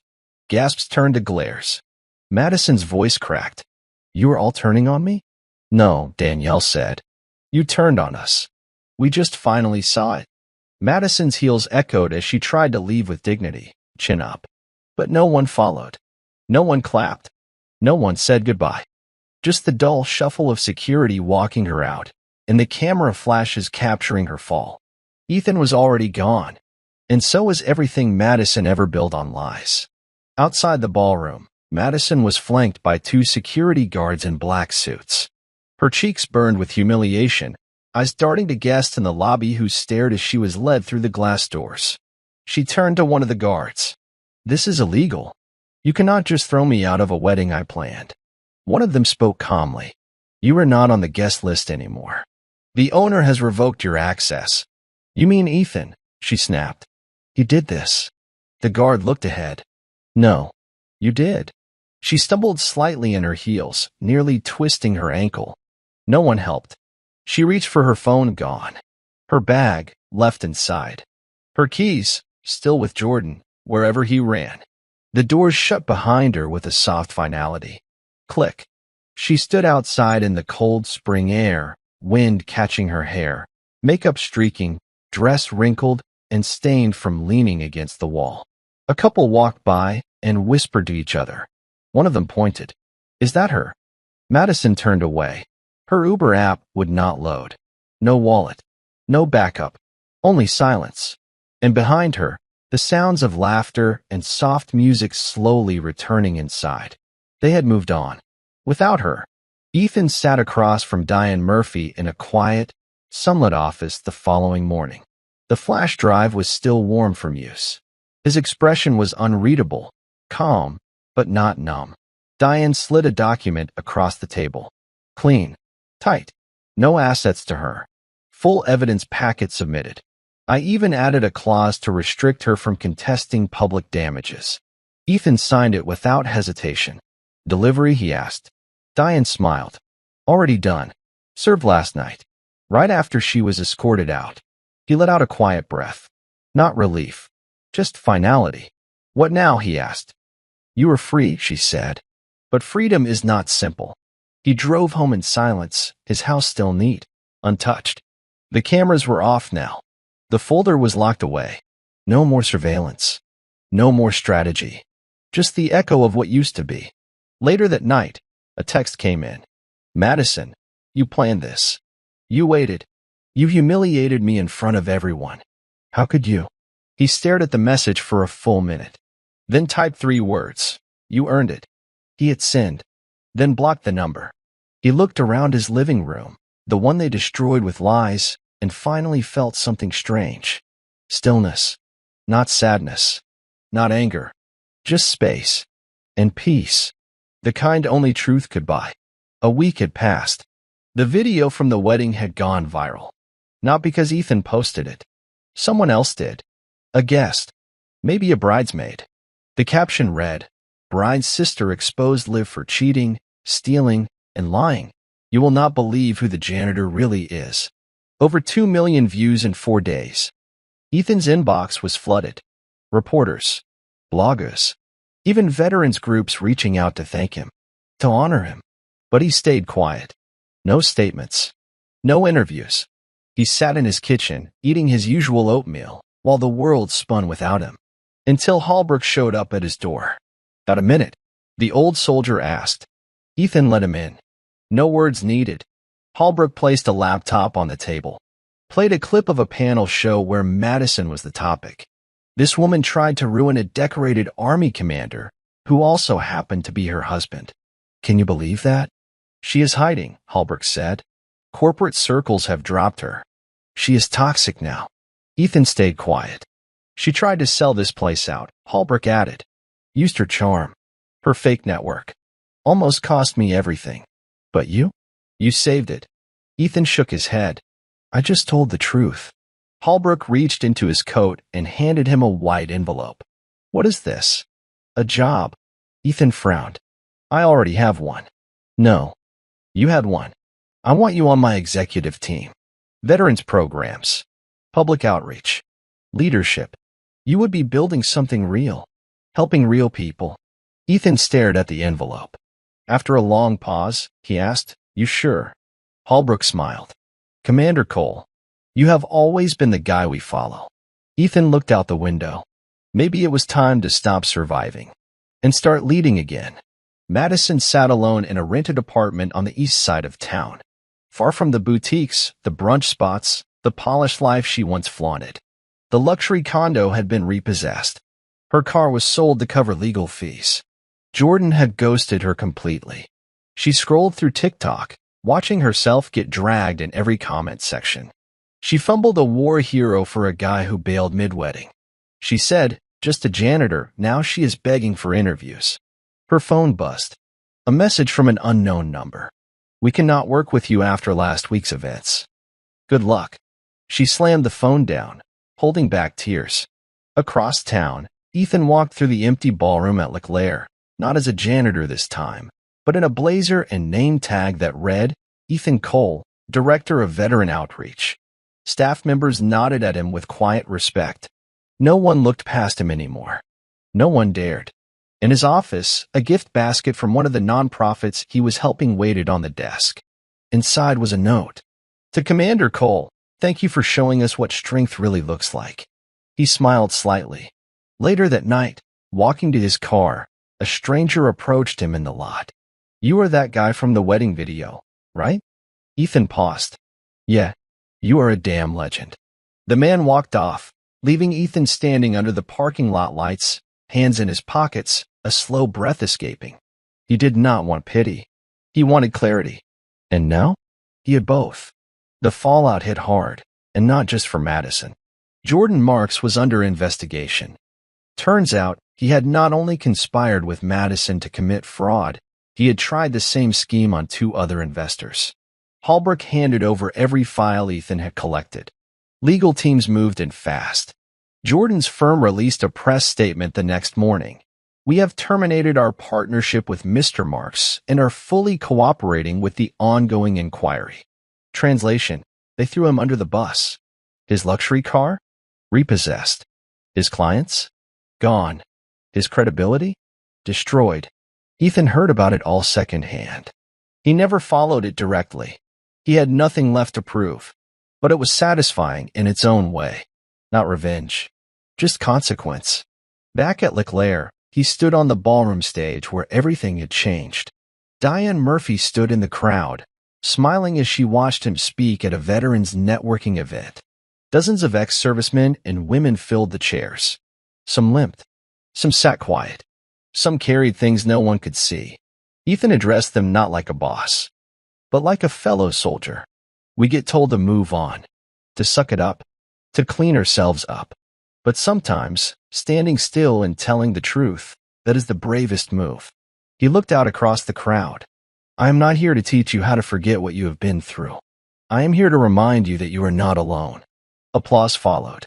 A: Gasps turned to glares. Madison's voice cracked. You were all turning on me? No, Danielle said. You turned on us. We just finally saw it. Madison's heels echoed as she tried to leave with dignity, chin up. But no one followed. No one clapped. No one said goodbye. Just the dull shuffle of security walking her out, and the camera flashes capturing her fall. Ethan was already gone, and so was everything Madison ever built on lies. Outside the ballroom, Madison was flanked by two security guards in black suits. Her cheeks burned with humiliation, eyes darting to guests in the lobby who stared as she was led through the glass doors. She turned to one of the guards. This is illegal. You cannot just throw me out of a wedding I planned. One of them spoke calmly. You are not on the guest list anymore. The owner has revoked your access. You mean Ethan? She snapped. You did this. The guard looked ahead. No, you did. She stumbled slightly in her heels, nearly twisting her ankle. No one helped. She reached for her phone, gone. Her bag, left inside. Her keys, still with Jordan, wherever he ran. The doors shut behind her with a soft finality. Click. She stood outside in the cold spring air, wind catching her hair, makeup streaking, dress wrinkled and stained from leaning against the wall. A couple walked by and whispered to each other. One of them pointed. Is that her? Madison turned away. Her Uber app would not load. No wallet. No backup. Only silence. And behind her, the sounds of laughter and soft music slowly returning inside. They had moved on. Without her, Ethan sat across from Diane Murphy in a quiet, sunlit office the following morning. The flash drive was still warm from use. His expression was unreadable, calm, but not numb. Diane slid a document across the table. Clean. Tight. No assets to her. Full evidence packet submitted. I even added a clause to restrict her from contesting public damages. Ethan signed it without hesitation. Delivery, he asked. Diane smiled. Already done. Served last night. Right after she was escorted out, he let out a quiet breath. Not relief, just finality. What now? He asked. You are free, she said. But freedom is not simple. He drove home in silence, his house still neat, untouched. The cameras were off now. The folder was locked away. No more surveillance. No more strategy. Just the echo of what used to be. Later that night, a text came in. Madison, you planned this. You waited. You humiliated me in front of everyone. How could you? He stared at the message for a full minute. Then typed 3 words. You earned it. He had sinned. Then blocked the number. He looked around his living room, the one they destroyed with lies, and finally felt something strange. Stillness. Not sadness. Not anger. Just space. And peace. The kind only truth could buy. A week had passed. The video from the wedding had gone viral. Not because Ethan posted it. Someone else did. A guest. Maybe a bridesmaid. The caption read, Bride's sister exposed Liv for cheating, stealing, and lying. You will not believe who the janitor really is. Over 2 million views in 4 days. Ethan's inbox was flooded. Reporters. Bloggers. Even veterans groups reaching out to thank him. To honor him. But he stayed quiet. No statements. No interviews. He sat in his kitchen, eating his usual oatmeal, while the world spun without him. Until Holbrook showed up at his door. Got a minute? The old soldier asked. Ethan let him in. No words needed. Holbrook placed a laptop on the table. Played a clip of a panel show where Madison was the topic. This woman tried to ruin a decorated army commander, who also happened to be her husband. Can you believe that? She is hiding, Holbrook said. Corporate circles have dropped her. She is toxic now. Ethan stayed quiet. She tried to sell this place out, Holbrook added. Used her charm. Her fake network. Almost cost me everything. But you? You saved it. Ethan shook his head. I just told the truth. Holbrook reached into his coat and handed him a white envelope. What is this? A job. Ethan frowned. I already have one. No. You had one. I want you on my executive team. Veterans programs. Public outreach. Leadership. You would be building something real. Helping real people. Ethan stared at the envelope. After a long pause, he asked, You sure? Holbrook smiled. Commander Cole, you have always been the guy we follow. Ethan looked out the window. Maybe it was time to stop surviving and start leading again. Madison sat alone in a rented apartment on the east side of town, far from the boutiques, the brunch spots, the polished life she once flaunted. The luxury condo had been repossessed. Her car was sold to cover legal fees. Jordan had ghosted her completely. She scrolled through TikTok, watching herself get dragged in every comment section. She fumbled a war hero for a guy who bailed mid-wedding. She said, just a janitor, now she is begging for interviews. Her phone buzzed. A message from an unknown number. We cannot work with you after last week's events. Good luck. She slammed the phone down, holding back tears. Across town, Ethan walked through the empty ballroom at Leclerc, not as a janitor this time, but in a blazer and name tag that read, Ethan Cole, Director of Veteran Outreach. Staff members nodded at him with quiet respect. No one looked past him anymore. No one dared. In his office, a gift basket from one of the nonprofits he was helping waited on the desk. Inside was a note. To Commander Cole, thank you for showing us what strength really looks like. He smiled slightly. Later that night, walking to his car, a stranger approached him in the lot. You are that guy from the wedding video, right? Ethan paused. Yeah, you are a damn legend. The man walked off, leaving Ethan standing under the parking lot lights, hands in his pockets, a slow breath escaping. He did not want pity. He wanted clarity. And now? He had both. The fallout hit hard, and not just for Madison. Jordan Marks was under investigation. Turns out, he had not only conspired with Madison to commit fraud, he had tried the same scheme on 2 other investors. Holbrook handed over every file Ethan had collected. Legal teams moved in fast. Jordan's firm released a press statement the next morning. We have terminated our partnership with Mr. Marks and are fully cooperating with the ongoing inquiry. Translation: they threw him under the bus. His luxury car? Repossessed. His clients? Gone. His credibility? Destroyed. Ethan heard about it all secondhand. He never followed it directly. He had nothing left to prove. But it was satisfying in its own way. Not revenge. Just consequence. Back at Leclerc, he stood on the ballroom stage where everything had changed. Diane Murphy stood in the crowd, smiling as she watched him speak at a veterans networking event. Dozens of ex-servicemen and women filled the chairs. Some limped. Some sat quiet. Some carried things no one could see. Ethan addressed them not like a boss, but like a fellow soldier. We get told to move on, to suck it up, to clean ourselves up. But sometimes, standing still and telling the truth, that is the bravest move. He looked out across the crowd. I am not here to teach you how to forget what you have been through. I am here to remind you that you are not alone. Applause followed.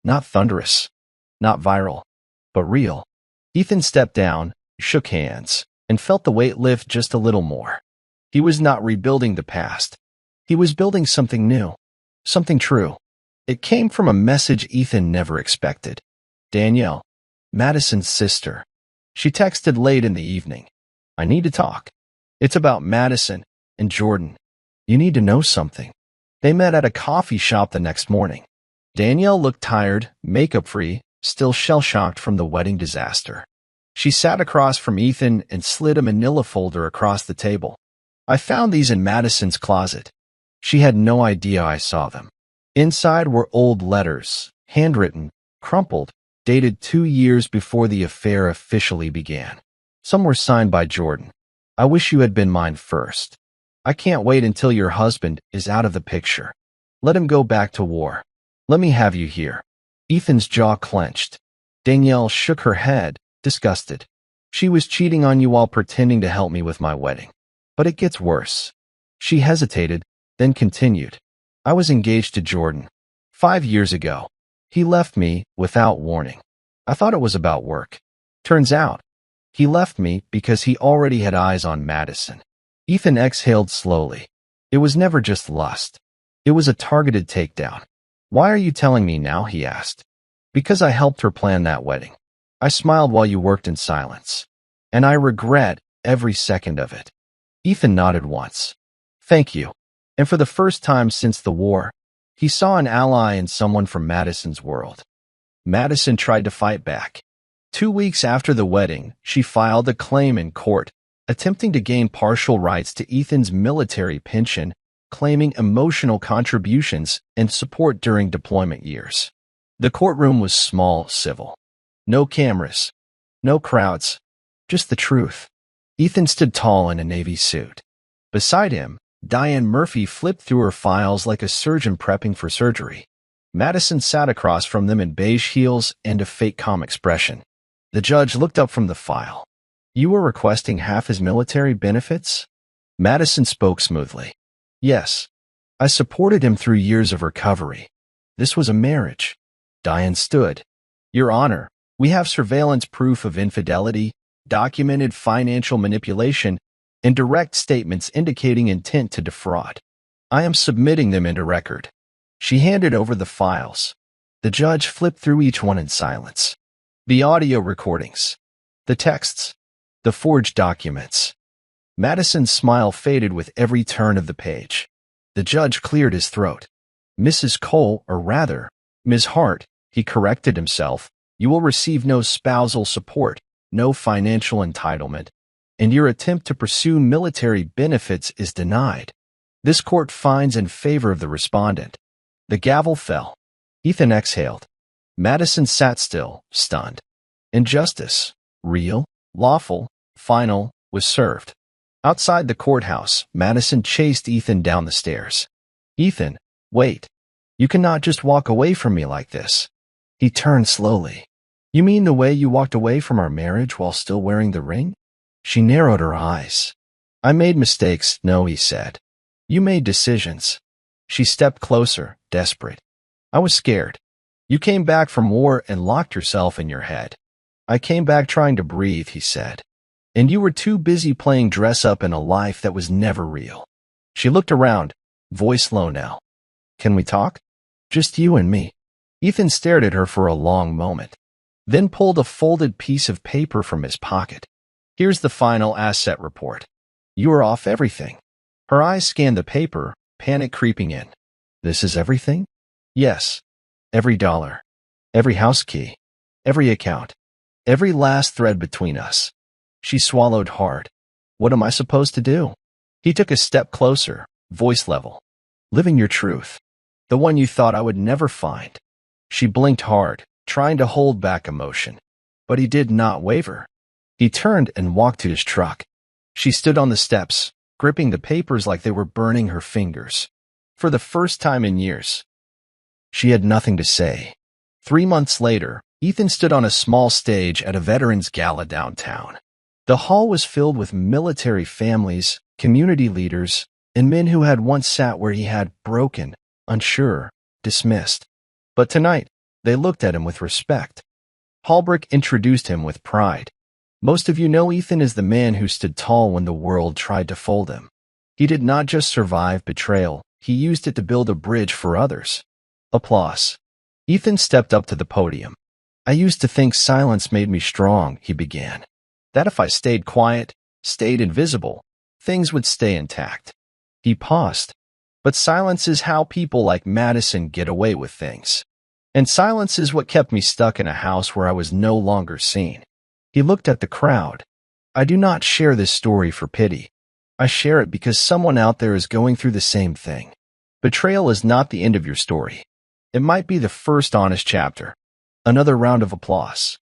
A: Not thunderous, not viral, but real. Ethan stepped down, shook hands, and felt the weight lift just a little more. He was not rebuilding the past. He was building something new, something true. It came from a message Ethan never expected. Danielle, Madison's sister. She texted late in the evening. I need to talk. It's about Madison and Jordan. You need to know something. They met at a coffee shop the next morning. Danielle looked tired, makeup-free, still shell-shocked from the wedding disaster. She sat across from Ethan and slid a manila folder across the table. I found these in Madison's closet. She had no idea I saw them. Inside were old letters, handwritten, crumpled, dated 2 years before the affair officially began. Some were signed by Jordan. I wish you had been mine first. I can't wait until your husband is out of the picture. Let him go back to war. Let me have you here. Ethan's jaw clenched. Danielle shook her head, disgusted. She was cheating on you while pretending to help me with my wedding. But it gets worse. She hesitated, then continued. I was engaged to Jordan 5 years ago. He left me without warning. I thought it was about work. Turns out, he left me because he already had eyes on Madison. Ethan exhaled slowly. It was never just lust. It was a targeted takedown. Why are you telling me now? He asked. Because I helped her plan that wedding. I smiled while you worked in silence. And I regret every second of it. Ethan nodded once. Thank you. And for the first time since the war, he saw an ally in someone from Madison's world. Madison tried to fight back. 2 weeks after the wedding, she filed a claim in court, attempting to gain partial rights to Ethan's military pension, claiming emotional contributions and support during deployment years. The courtroom was small, civil. No cameras, no crowds, just the truth. Ethan stood tall in a navy suit. Beside him, Diane Murphy flipped through her files like a surgeon prepping for surgery. Madison sat across from them in beige heels and a fake calm expression. The judge looked up from the file. You were requesting half his military benefits? Madison spoke smoothly. Yes. I supported him through years of recovery. This was a marriage. Diane stood. Your Honor, we have surveillance proof of infidelity, documented financial manipulation, and direct statements indicating intent to defraud. I am submitting them into record. She handed over the files. The judge flipped through each one in silence. The audio recordings. The texts. The forged documents. Madison's smile faded with every turn of the page. The judge cleared his throat. Mrs. Cole, or rather, Ms. Hart, he corrected himself, you will receive no spousal support, no financial entitlement, and your attempt to pursue military benefits is denied. This court finds in favor of the respondent. The gavel fell. Ethan exhaled. Madison sat still, stunned. Injustice, real, lawful, final, was served. Outside the courthouse, Madison chased Ethan down the stairs. Ethan, wait. You cannot just walk away from me like this. He turned slowly. You mean the way you walked away from our marriage while still wearing the ring? She narrowed her eyes. I made mistakes, no, he said. You made decisions. She stepped closer, desperate. I was scared. You came back from war and locked yourself in your head. I came back trying to breathe, he said. And you were too busy playing dress-up in a life that was never real. She looked around. voice low now. Can we talk? Just you and me. Ethan stared at her for a long moment, then pulled a folded piece of paper from his pocket. Here's the final asset report. You are off everything. Her eyes scanned the paper, panic creeping in. This is everything? Yes. Every dollar. Every house key. Every account. Every last thread between us. She swallowed hard. What am I supposed to do? He took a step closer, voice level. Living your truth. The one you thought I would never find. She blinked hard, trying to hold back emotion. But he did not waver. He turned and walked to his truck. She stood on the steps, gripping the papers like they were burning her fingers. For the first time in years, she had nothing to say. 3 months later, Ethan stood on a small stage at a veterans gala downtown. The hall was filled with military families, community leaders, and men who had once sat where he had, broken, unsure, dismissed. But tonight, they looked at him with respect. Hallbrick introduced him with pride. Most of you know Ethan is the man who stood tall when the world tried to fold him. He did not just survive betrayal, he used it to build a bridge for others. Applause. Ethan stepped up to the podium. I used to think silence made me strong, he began. That if I stayed quiet, stayed invisible, things would stay intact. He paused. But silence is how people like Madison get away with things. And silence is what kept me stuck in a house where I was no longer seen. He looked at the crowd. I do not share this story for pity. I share it because someone out there is going through the same thing. Betrayal is not the end of your story. It might be the first honest chapter. Another round of applause.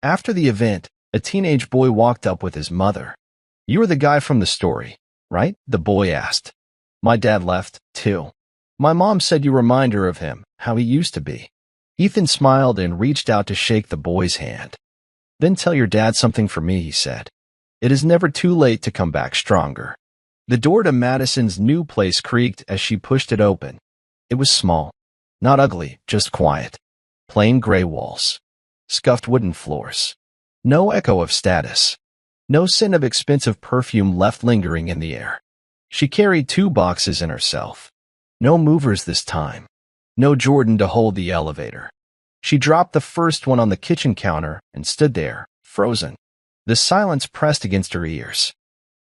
A: After the event, a teenage boy walked up with his mother. You are the guy from the story, right? The boy asked. My dad left, too. My mom said you remind her of him, how he used to be. Ethan smiled and reached out to shake the boy's hand. Then tell your dad something for me, he said. It is never too late to come back stronger. The door to Madison's new place creaked as she pushed it open. It was small. Not ugly, just quiet. Plain gray walls. Scuffed wooden floors. No echo of status. No scent of expensive perfume left lingering in the air. She carried 2 boxes in herself. No movers this time. No Jordan to hold the elevator. She dropped the first one on the kitchen counter and stood there, frozen. The silence pressed against her ears.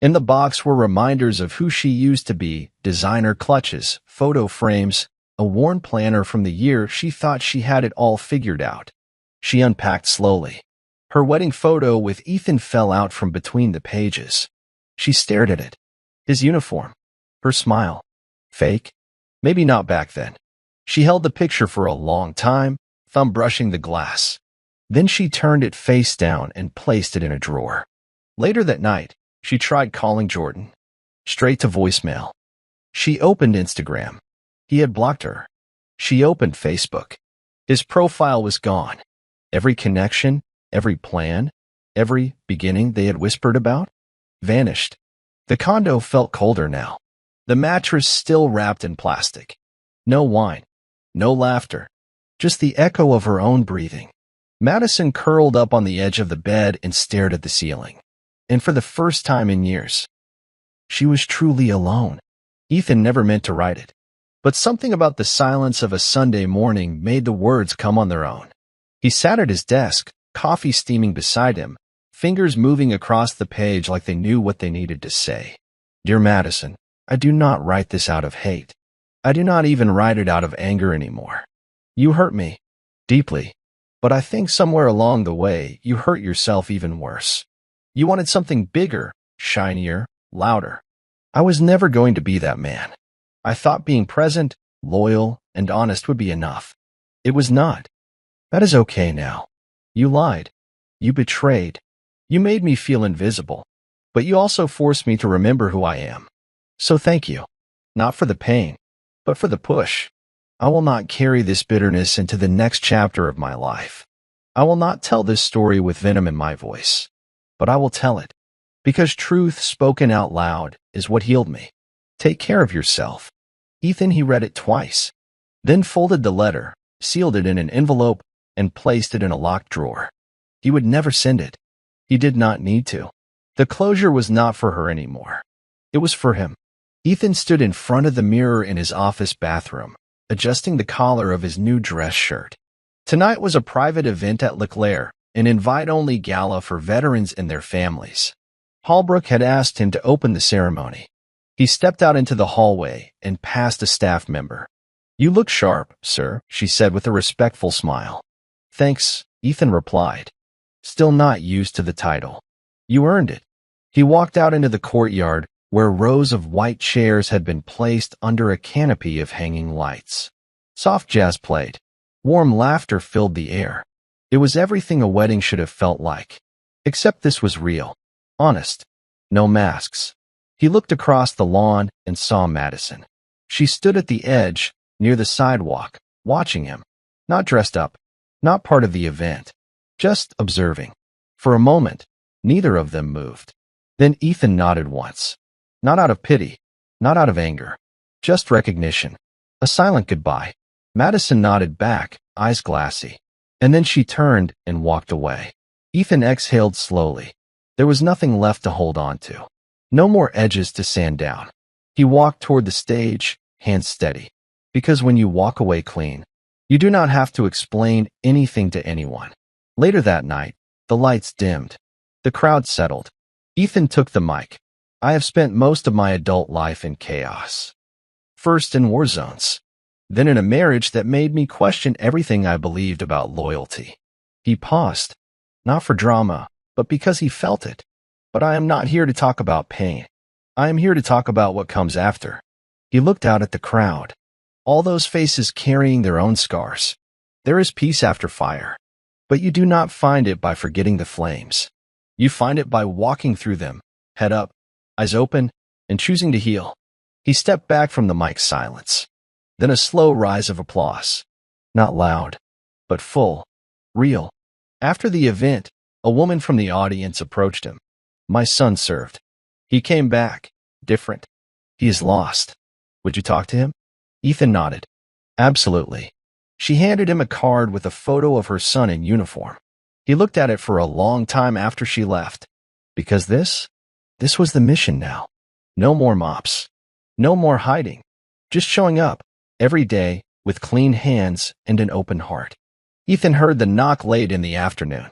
A: In the box were reminders of who she used to be, designer clutches, photo frames, a worn planner from the year she thought she had it all figured out. She unpacked slowly. Her wedding photo with Ethan fell out from between the pages. She stared at it. His uniform. Her smile. Fake? Maybe not back then. She held the picture for a long time, thumb brushing the glass. Then she turned it face down and placed it in a drawer. Later that night, she tried calling Jordan. Straight to voicemail. She opened Instagram. He had blocked her. She opened Facebook. His profile was gone. Every connection, every plan, every beginning they had whispered about, vanished. The condo felt colder now. The mattress still wrapped in plastic. No wine. No laughter. Just the echo of her own breathing. Madison curled up on the edge of the bed and stared at the ceiling. And for the first time in years, she was truly alone. Ethan never meant to write it. But something about the silence of a Sunday morning made the words come on their own. He sat at his desk, coffee steaming beside him, fingers moving across the page like they knew what they needed to say. Dear Madison, I do not write this out of hate. I do not even write it out of anger anymore. You hurt me, deeply, but I think somewhere along the way you hurt yourself even worse. You wanted something bigger, shinier, louder. I was never going to be that man. I thought being present, loyal, and honest would be enough. It was not. That is okay now. You lied. You betrayed. You made me feel invisible. But you also forced me to remember who I am. So thank you. Not for the pain, but for the push. I will not carry this bitterness into the next chapter of my life. I will not tell this story with venom in my voice. But I will tell it. Because truth spoken out loud is what healed me. Take care of yourself. Ethan, he read it twice. Then folded the letter, sealed it in an envelope, and placed it in a locked drawer. He would never send it. He did not need to. The closure was not for her anymore. It was for him. Ethan stood in front of the mirror in his office bathroom, adjusting the collar of his new dress shirt. Tonight was a private event at Leclerc, an invite-only gala for veterans and their families. Holbrook had asked him to open the ceremony. He stepped out into the hallway and passed a staff member. "You look sharp, sir," she said with a respectful smile. "Thanks," Ethan replied, still not used to the title. "You earned it." He walked out into the courtyard, where rows of white chairs had been placed under a canopy of hanging lights. Soft jazz played. Warm laughter filled the air. It was everything a wedding should have felt like. Except this was real. Honest. No masks. He looked across the lawn and saw Madison. She stood at the edge, near the sidewalk, watching him. Not dressed up. Not part of the event. Just observing. For a moment, neither of them moved. Then Ethan nodded once. Not out of pity. Not out of anger. Just recognition. A silent goodbye. Madison nodded back, eyes glassy. And then she turned and walked away. Ethan exhaled slowly. There was nothing left to hold on to. No more edges to sand down. He walked toward the stage, hands steady. Because when you walk away clean, you do not have to explain anything to anyone. Later that night, the lights dimmed. The crowd settled. Ethan took the mic. "I have spent most of my adult life in chaos. First in war zones. Then in a marriage that made me question everything I believed about loyalty." He paused. Not for drama, but because he felt it. "But I am not here to talk about pain. I am here to talk about what comes after." He looked out at the crowd. All those faces carrying their own scars. There is peace after fire. But you do not find it by forgetting the flames. You find it by walking through them, head up, eyes open, and choosing to heal. He stepped back from the mic's silence. Then a slow rise of applause. Not loud, but full, real. After the event, a woman from the audience approached him. "My son served. He came back, different. He is lost. Would you talk to him?" Ethan nodded. "Absolutely." She handed him a card with a photo of her son in uniform. He looked at it for a long time after she left. Because this was the mission now. No more mops. No more hiding. Just showing up, every day, with clean hands and an open heart. Ethan heard the knock late in the afternoon.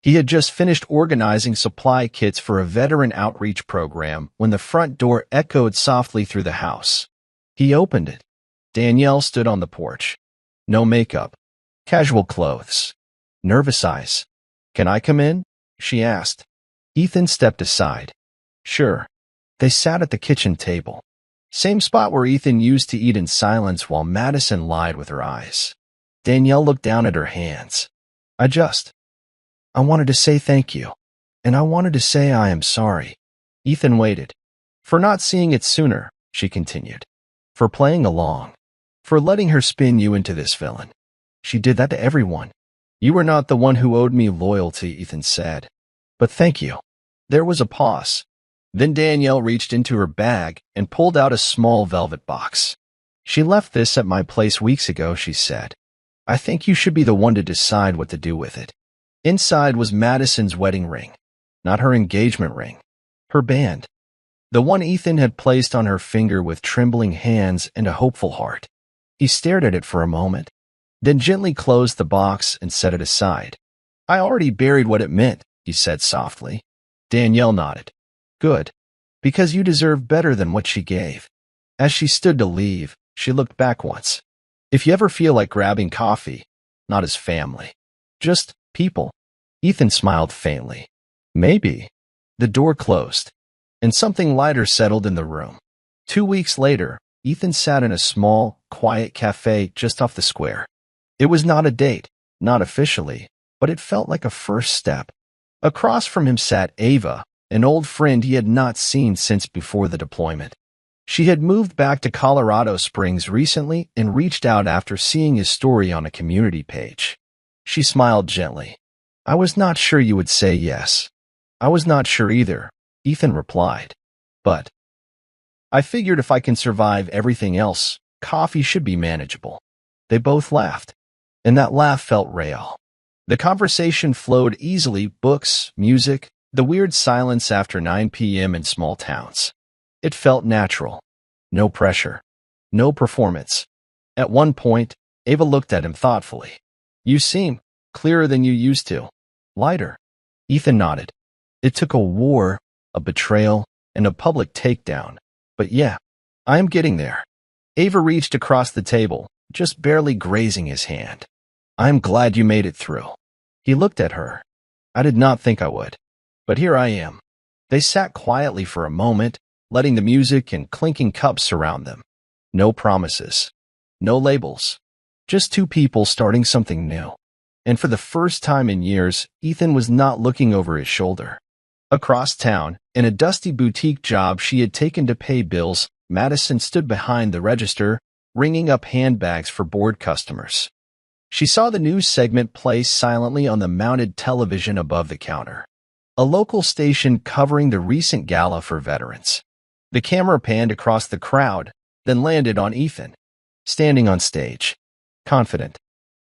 A: He had just finished organizing supply kits for a veteran outreach program when the front door echoed softly through the house. He opened it. Danielle stood on the porch. No makeup. Casual clothes. Nervous eyes. "Can I come in?" she asked. Ethan stepped aside. "Sure." They sat at the kitchen table. Same spot where Ethan used to eat in silence while Madison lied with her eyes. Danielle looked down at her hands. I wanted to say thank you. And I wanted to say I am sorry." Ethan waited. "For not seeing it sooner," she continued. "For playing along. For letting her spin you into this villain. She did that to everyone. You were not the one who owed me loyalty," Ethan said. "But thank you." There was a pause. Then Danielle reached into her bag and pulled out a small velvet box. "She left this at my place weeks ago," she said. "I think you should be the one to decide what to do with it." Inside was Madison's wedding ring. Not her engagement ring. Her band. The one Ethan had placed on her finger with trembling hands and a hopeful heart. He stared at it for a moment, then gently closed the box and set it aside. "I already buried what it meant," he said softly. Danielle nodded. "Good. Because you deserve better than what she gave." As she stood to leave, she looked back once. "If you ever feel like grabbing coffee, not as family, just people." Ethan smiled faintly. "Maybe." The door closed, and something lighter settled in the room. 2 weeks later, Ethan sat in a small, quiet cafe just off the square. It was not a date, not officially, but it felt like a first step. Across from him sat Ava, an old friend he had not seen since before the deployment. She had moved back to Colorado Springs recently and reached out after seeing his story on a community page. She smiled gently. "I was not sure you would say yes." "I was not sure either," Ethan replied. "But I figured if I can survive everything else, coffee should be manageable." They both laughed, and that laugh felt real. The conversation flowed easily, books, music, the weird silence after 9 p.m. in small towns. It felt natural. No pressure. No performance. At one point, Ava looked at him thoughtfully. You seem clearer than you used to. Lighter. Ethan nodded. It took a war, a betrayal, and a public takedown. But yeah, I am getting there. Ava reached across the table, just barely grazing his hand. I'm glad you made it through. He looked at her. I did not think I would. But here I am. They sat quietly for a moment, letting the music and clinking cups surround them. No promises. No labels. Just two people starting something new. And for the first time in years, Ethan was not looking over his shoulder. Across town, in a dusty boutique job she had taken to pay bills, Madison stood behind the register, ringing up handbags for bored customers. She saw the news segment play silently on the mounted television above the counter. A local station covering the recent gala for veterans. The camera panned across the crowd, then landed on Ethan, standing on stage, confident,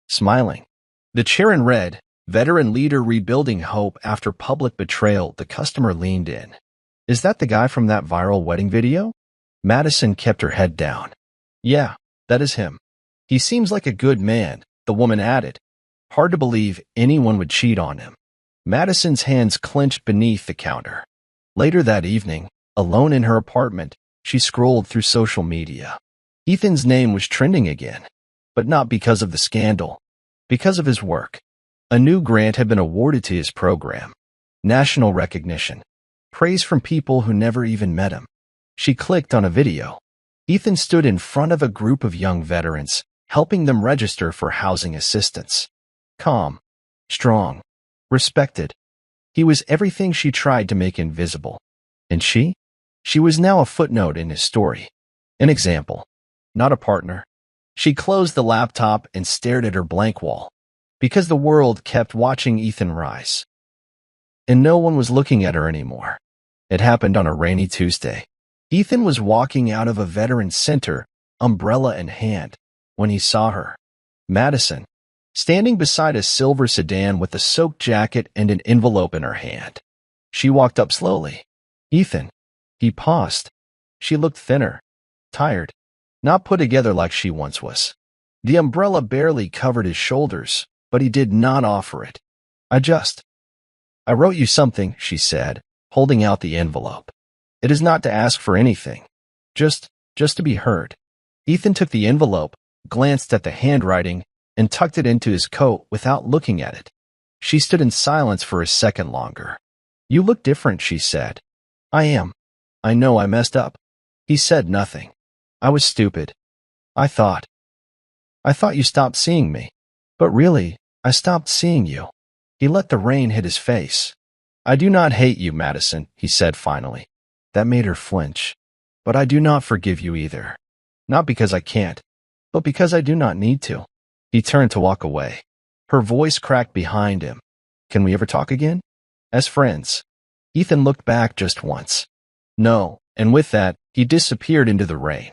A: smiling. The chair in red, veteran leader rebuilding hope after public betrayal. The customer leaned in. Is that the guy from that viral wedding video? Madison kept her head down. Yeah, that is him. He seems like a good man, the woman added. Hard to believe anyone would cheat on him. Madison's hands clenched beneath the counter. Later that evening, alone in her apartment, she scrolled through social media. Ethan's name was trending again, but not because of the scandal, because of his work. A new grant had been awarded to his program. National recognition. Praise from people who never even met him. She clicked on a video. Ethan stood in front of a group of young veterans, helping them register for housing assistance. Calm, strong, respected. He was everything she tried to make invisible. And she? She was now a footnote in his story. An example, not a partner. She closed the laptop and stared at her blank wall, because the world kept watching Ethan rise. And no one was looking at her anymore. It happened on a rainy Tuesday. Ethan was walking out of a veterans center, umbrella in hand, when he saw her. Madison, standing beside a silver sedan with a soaked jacket and an envelope in her hand. She walked up slowly. Ethan. He paused. She looked thinner, tired, not put together like she once was. The umbrella barely covered his shoulders, but he did not offer it. I wrote you something, she said, holding out the envelope. It is not to ask for anything, just to be heard. Ethan took the envelope, glanced at the handwriting, and tucked it into his coat without looking at it. She stood in silence for a second longer. You look different, she said. I am. I know I messed up. He said nothing. I was stupid. I thought you stopped seeing me. But really, I stopped seeing you. He let the rain hit his face. I do not hate you, Madison, he said finally. That made her flinch. But I do not forgive you either. Not because I can't, but because I do not need to. He turned to walk away. Her voice cracked behind him. Can we ever talk again? As friends. Ethan looked back just once. No, and with that, he disappeared into the rain.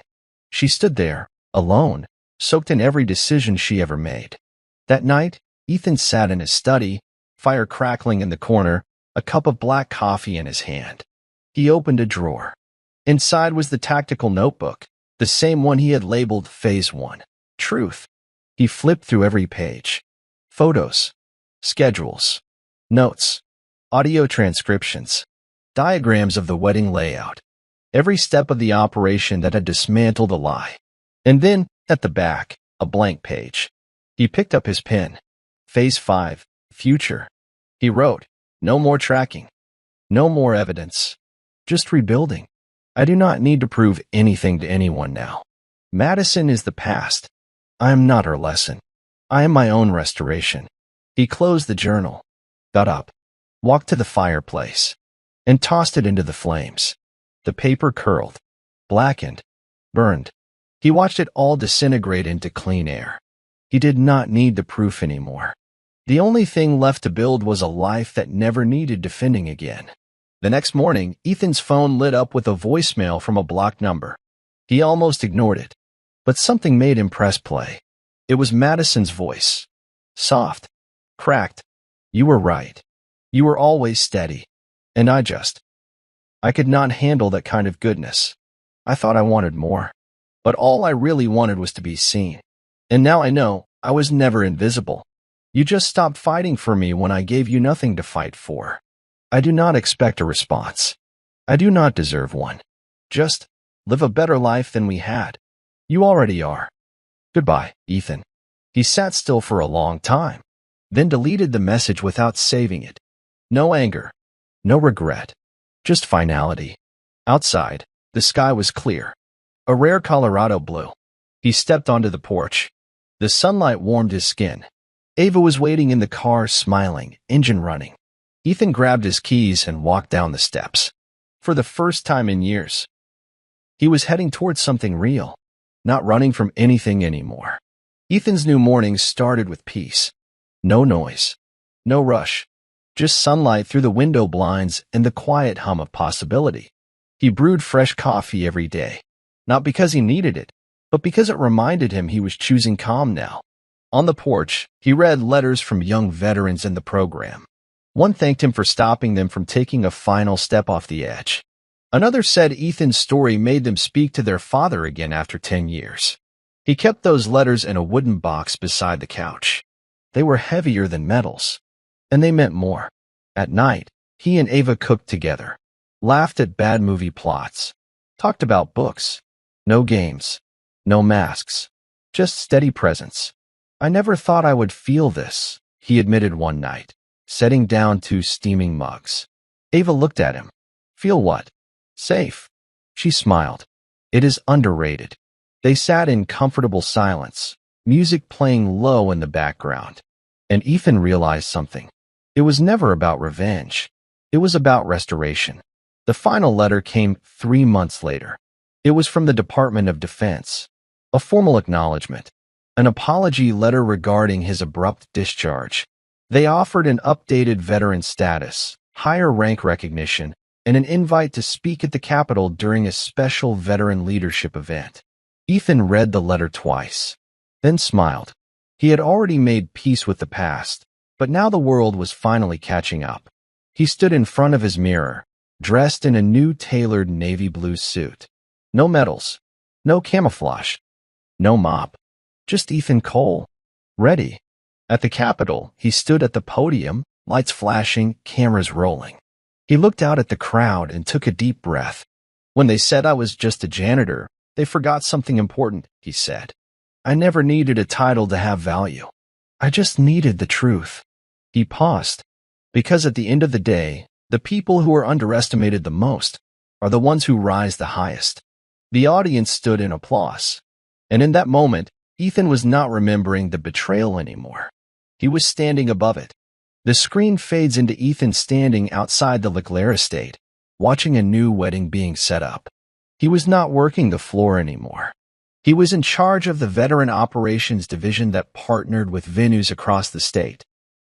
A: She stood there, alone, soaked in every decision she ever made. That night, Ethan sat in his study, fire crackling in the corner, a cup of black coffee in his hand. He opened a drawer. Inside was the tactical notebook, the same one he had labeled Phase 1, Truth. He flipped through every page. Photos, schedules, notes, audio transcriptions, diagrams of the wedding layout, every step of the operation that had dismantled a lie. And then, at the back, a blank page. He picked up his pen. Phase 5, Future. He wrote, no more tracking. No more evidence. Just rebuilding. I do not need to prove anything to anyone now. Madison is the past. I am not her lesson. I am my own restoration. He closed the journal, got up, walked to the fireplace, and tossed it into the flames. The paper curled, blackened, burned. He watched it all disintegrate into clean air. He did not need the proof anymore. The only thing left to build was a life that never needed defending again. The next morning, Ethan's phone lit up with a voicemail from a blocked number. He almost ignored it, but something made him press play. It was Madison's voice. Soft, cracked. You were right. You were always steady. And I could not handle that kind of goodness. I thought I wanted more. But all I really wanted was to be seen. And now I know I was never invisible. You just stopped fighting for me when I gave you nothing to fight for. I do not expect a response. I do not deserve one. Just live a better life than we had. You already are. Goodbye, Ethan. He sat still for a long time, then deleted the message without saving it. No anger, no regret, just finality. Outside, the sky was clear, a rare Colorado blue. He stepped onto the porch. The sunlight warmed his skin. Ava was waiting in the car, smiling, engine running. Ethan grabbed his keys and walked down the steps. For the first time in years, he was heading towards something real, not running from anything anymore. Ethan's new mornings started with peace. No noise, no rush, just sunlight through the window blinds and the quiet hum of possibility. He brewed fresh coffee every day, not because he needed it, but because it reminded him he was choosing calm now. On the porch, he read letters from young veterans in the program. One thanked him for stopping them from taking a final step off the edge. Another said Ethan's story made them speak to their father again after 10 years. He kept those letters in a wooden box beside the couch. They were heavier than metals, and they meant more. At night, he and Ava cooked together, laughed at bad movie plots, talked about books. No games, no masks, just steady presence. I never thought I would feel this, he admitted one night, setting down 2 steaming mugs. Ava looked at him. Feel what? Safe. She smiled. It is underrated. They sat in comfortable silence, music playing low in the background. And Ethan realized something. It was never about revenge. It was about restoration. The final letter came 3 months later. It was from the Department of Defense. A formal acknowledgement. An apology letter regarding his abrupt discharge. They offered an updated veteran status, higher rank recognition, and an invite to speak at the Capitol during a special veteran leadership event. Ethan read the letter twice, then smiled. He had already made peace with the past, but now the world was finally catching up. He stood in front of his mirror, dressed in a new tailored navy blue suit. No medals, no camouflage, no mop, just Ethan Cole, ready. At the Capitol, he stood at the podium, lights flashing, cameras rolling. He looked out at the crowd and took a deep breath. When they said I was just a janitor, they forgot something important, he said. I never needed a title to have value. I just needed the truth. He paused, because at the end of the day, the people who are underestimated the most are the ones who rise the highest. The audience stood in applause. And in that moment, Ethan was not remembering the betrayal anymore. He was standing above it. The screen fades into Ethan standing outside the Leclerc estate, watching a new wedding being set up. He was not working the floor anymore. He was in charge of the Veteran Operations Division that partnered with venues across the state.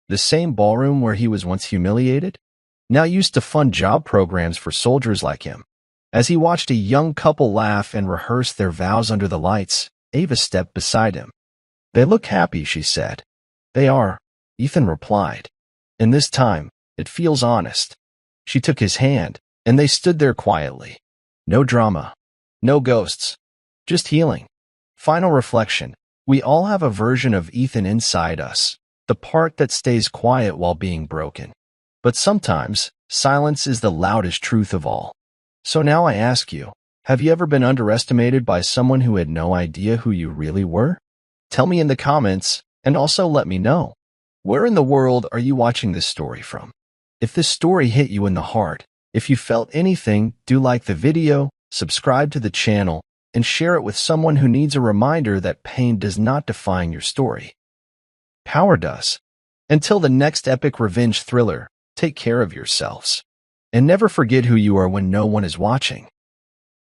A: The same ballroom where he was once humiliated, now used to fund job programs for soldiers like him. As he watched a young couple laugh and rehearse their vows under the lights, Ava stepped beside him. They look happy, she said. They are, Ethan replied. And this time, it feels honest. She took his hand, and they stood there quietly. No drama, no ghosts, just healing. Final reflection. We all have a version of Ethan inside us, the part that stays quiet while being broken. But sometimes, silence is the loudest truth of all. So now I ask you, have you ever been underestimated by someone who had no idea who you really were? Tell me in the comments, and also let me know. Where in the world are you watching this story from? If this story hit you in the heart, if you felt anything, do like the video, subscribe to the channel, and share it with someone who needs a reminder that pain does not define your story. Power does. Until the next epic revenge thriller, take care of yourselves. And never forget who you are when no one is watching.